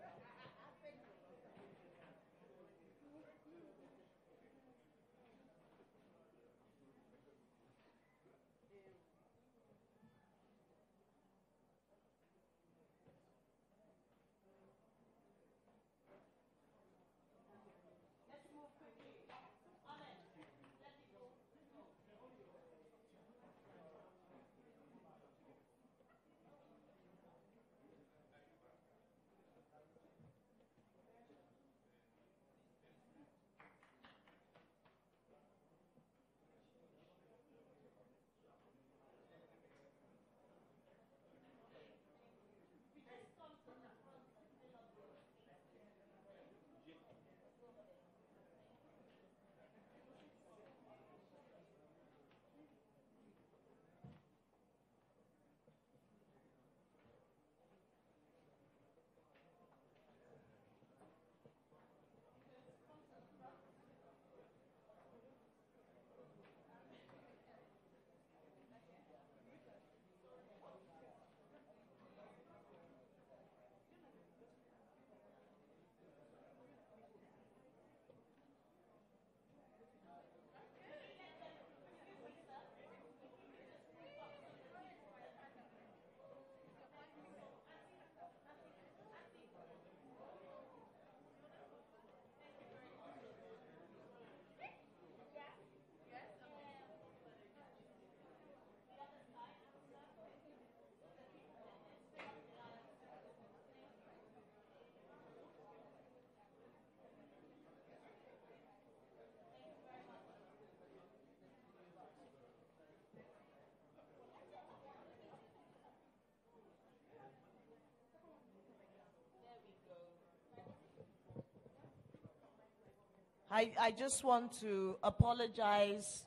I just want to apologize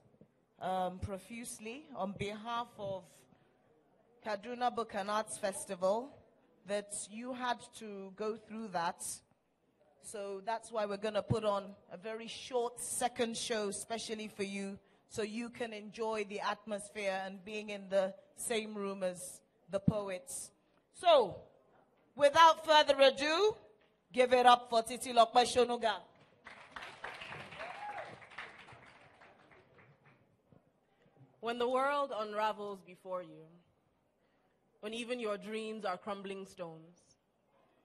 profusely on behalf of Kaduna Book and Arts Festival that you had to go through that. So that's why we're going to put on a very short second show, especially for you, so you can enjoy the atmosphere and being in the same room as the poets. So, without further ado, give it up for Titi Lokpa Shonuga. When the world unravels before you, when even your dreams are crumbling stones,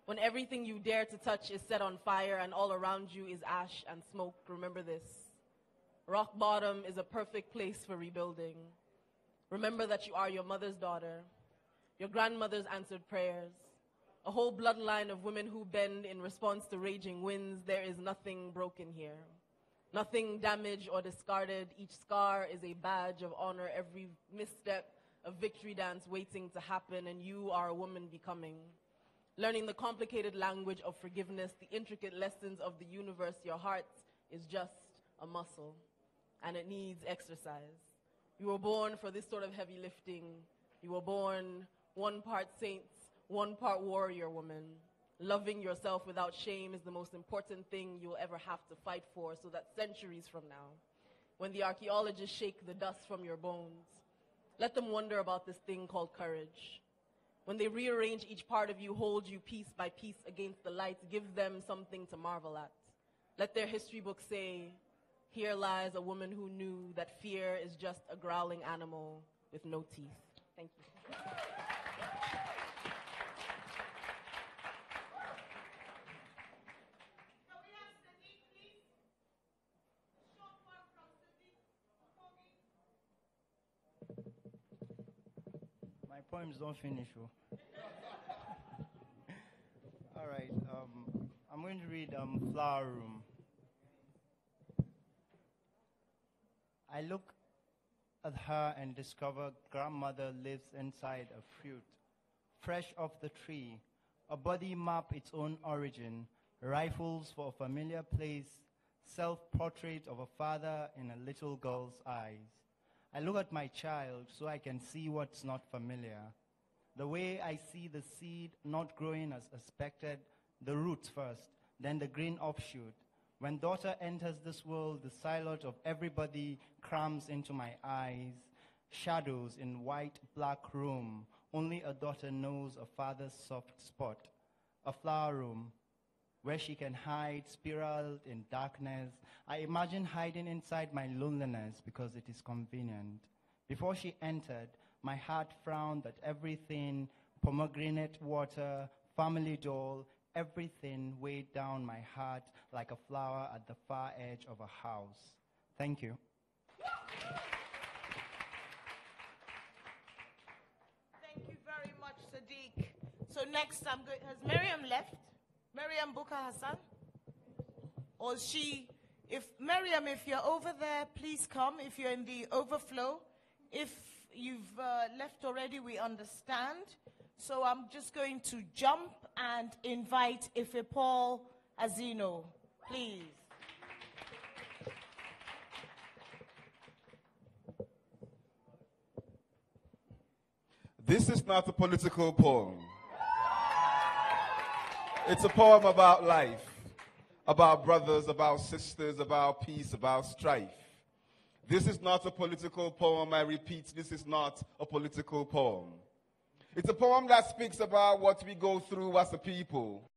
when everything you dare to touch is set on fire and all around you is ash and smoke, remember this. Rock bottom is a perfect place for rebuilding. Remember that you are your mother's daughter, your grandmother's answered prayers, a whole bloodline of women who bend in response to raging winds. There is nothing broken here, nothing damaged or discarded. Each scar is a badge of honor, every misstep a victory dance waiting to happen, and you are a woman becoming. Learning the complicated language of forgiveness, the intricate lessons of the universe. Your heart is just a muscle, and it needs exercise. You were born for this sort of heavy lifting. You were born one part saint, one part warrior woman. Loving yourself without shame is the most important thing you'll ever have to fight for, so that centuries from now, when the archaeologists shake the dust from your bones, let them wonder about this thing called courage. When they rearrange each part of you, hold you piece by piece against the light, give them something to marvel at. Let their history book say, here lies a woman who knew that fear is just a growling animal with no teeth. Thank you. My poems don't finish. All right. I'm going to read Flower Room. I look at her and discover grandmother lives inside a fruit, fresh off the tree, a body map its own origin, rifles for a familiar place, self-portrait of a father in a little girl's eyes. I look at my child so I can see what's not familiar. The way I see the seed not growing as expected, the roots first, then the green offshoot. When daughter enters this world, the silhouette of everybody crams into my eyes. Shadows in white, black room. Only a daughter knows a father's soft spot. A flower room where she can hide, spiraled in darkness. I imagine hiding inside my loneliness because it is convenient. Before she entered, my heart frowned at everything, pomegranate water, family doll, everything weighed down my heart like a flower at the far edge of a house. Thank you. Thank you very much, Sadiq. So next, has Miriam left? Miriam Buka Hassan? Or she, Miriam, if you're over there, please come. If you're in the overflow, if you've left already, we understand. So I'm just going to jump and invite Ife Paul Azino, please. This is not a political poem. It's a poem about life, about brothers, about sisters, about peace, about strife. This is not a political poem. I repeat, this is not a political poem. It's a poem that speaks about what we go through as a people.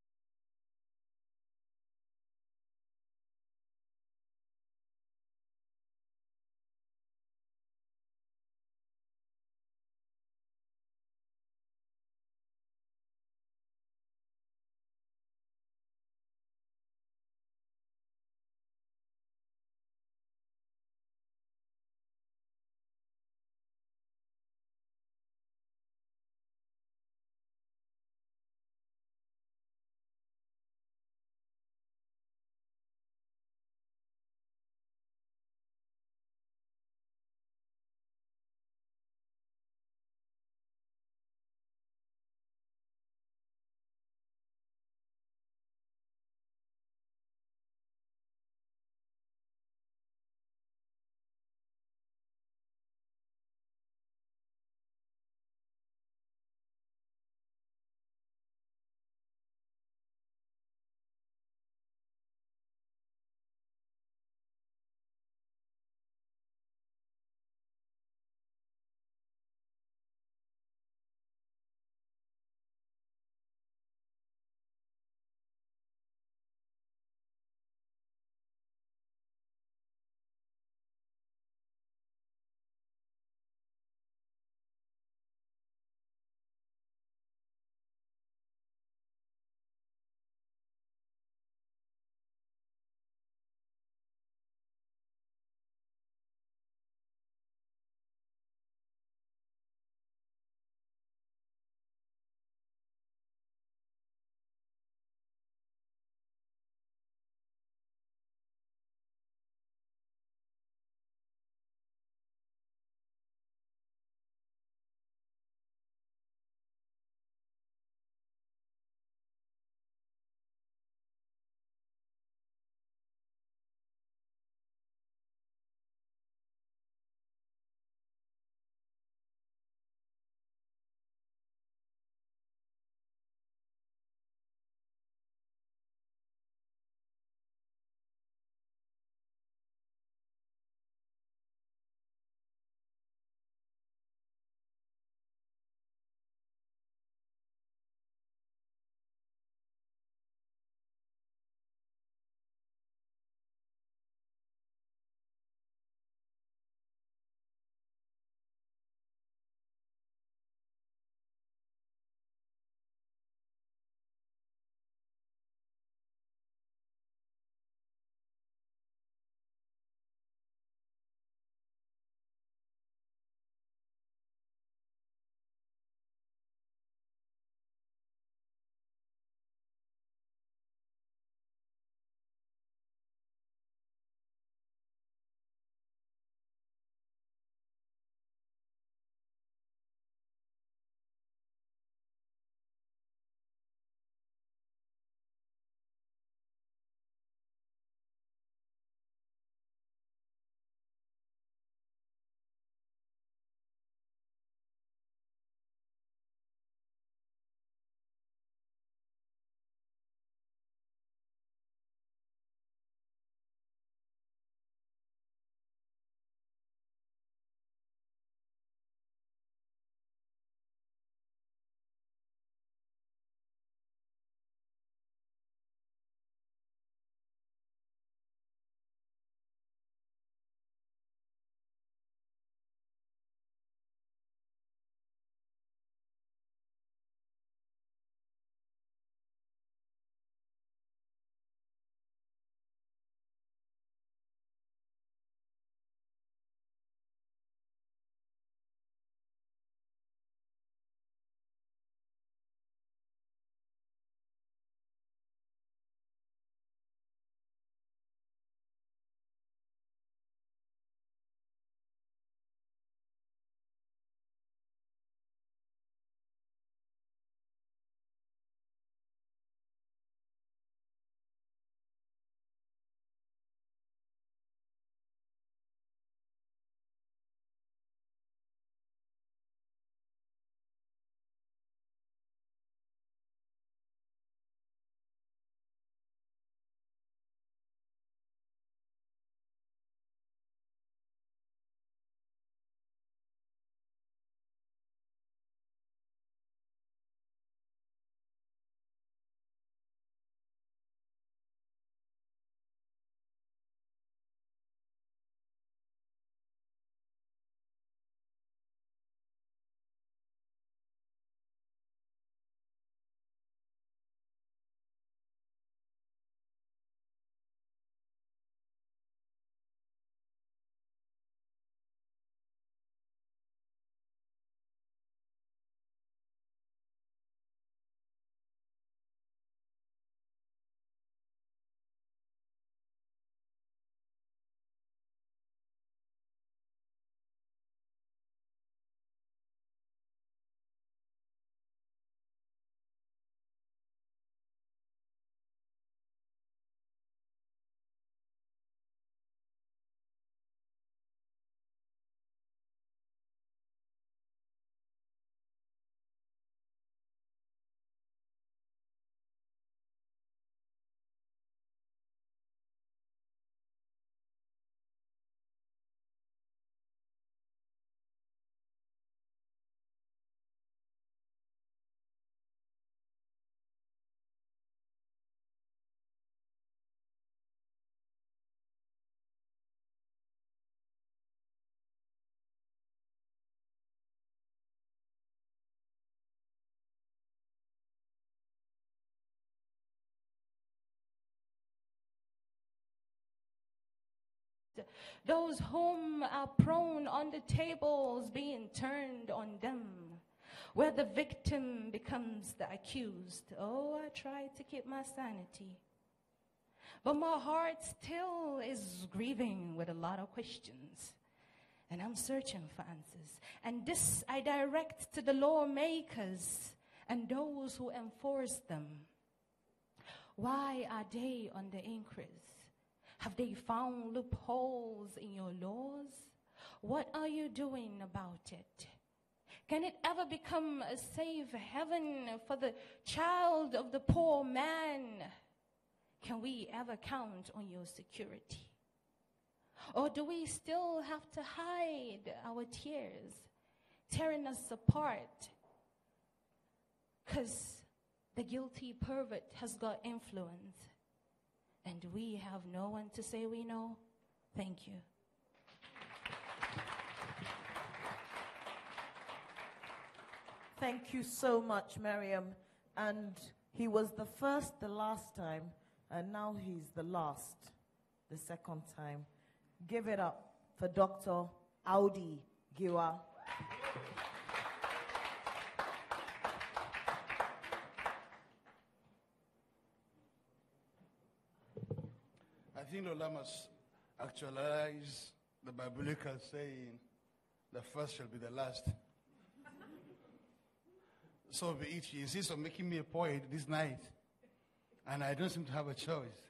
those whom are prone on the tables being turned on them, where the victim becomes the accused. Oh, I try to keep my sanity, but my heart still is grieving with a lot of questions, and I'm searching for answers. And this I direct to the lawmakers and those who enforce them. Why are they on the increase? Have they found loopholes in your laws? What are you doing about it? Can it ever become a safe heaven for the child of the poor man? Can we ever count on your security? Or do we still have to hide our tears, tearing us apart? Because the guilty pervert has got influence, and we have no one to say we know. Thank you. Thank you so much, Miriam. And he was the first the last time, and now he's the last the second time. Give it up for Dr. Audi Giwa. I think Lola must actualize the biblical saying, the first shall be the last. So be it. He insists on making me a poet this night, and I don't seem to have a choice.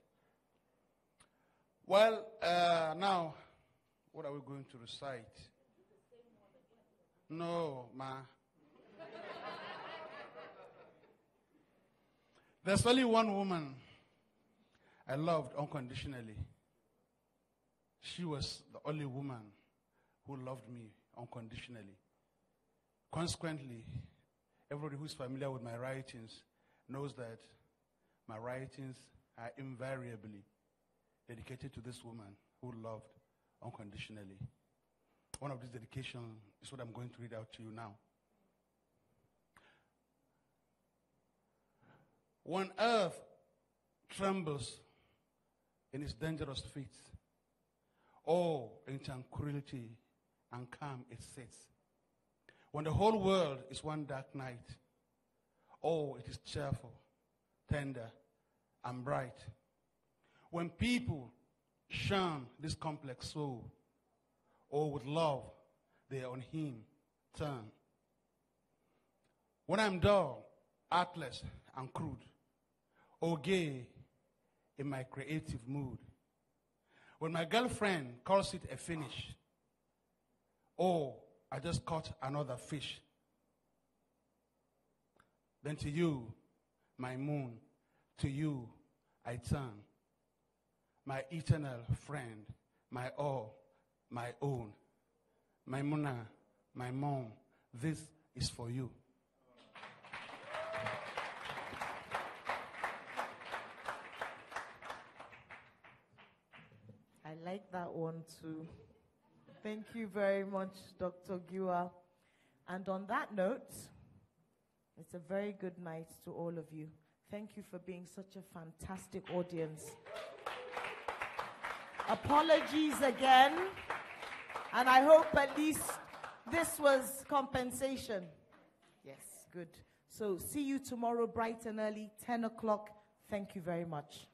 Well, now, what are we going to recite? No, ma. There's only one woman I loved unconditionally. She was the only woman who loved me unconditionally. Consequently, everybody who's familiar with my writings knows that my writings are invariably dedicated to this woman who loved unconditionally. One of these dedications is what I'm going to read out to you now. When earth trembles in its dangerous feet, oh, in tranquility and calm it sits. When the whole world is one dark night, oh, it is cheerful, tender, and bright. When people shun this complex soul, oh, with love, they on him turn. When I'm dull, artless, and crude, oh, gay in my creative mood. When my girlfriend calls it a finish, oh, I just caught another fish. Then to you, my moon, to you I turn. My eternal friend, my all, my own. My Muna, my mom, this is for you. I like that one too. Thank you very much, Dr. Giwa. And on that note, it's a very good night to all of you. Thank you for being such a fantastic audience. Apologies again, and I hope at least this was compensation. Yes, good. So see you tomorrow bright and early, 10 o'clock. Thank you very much.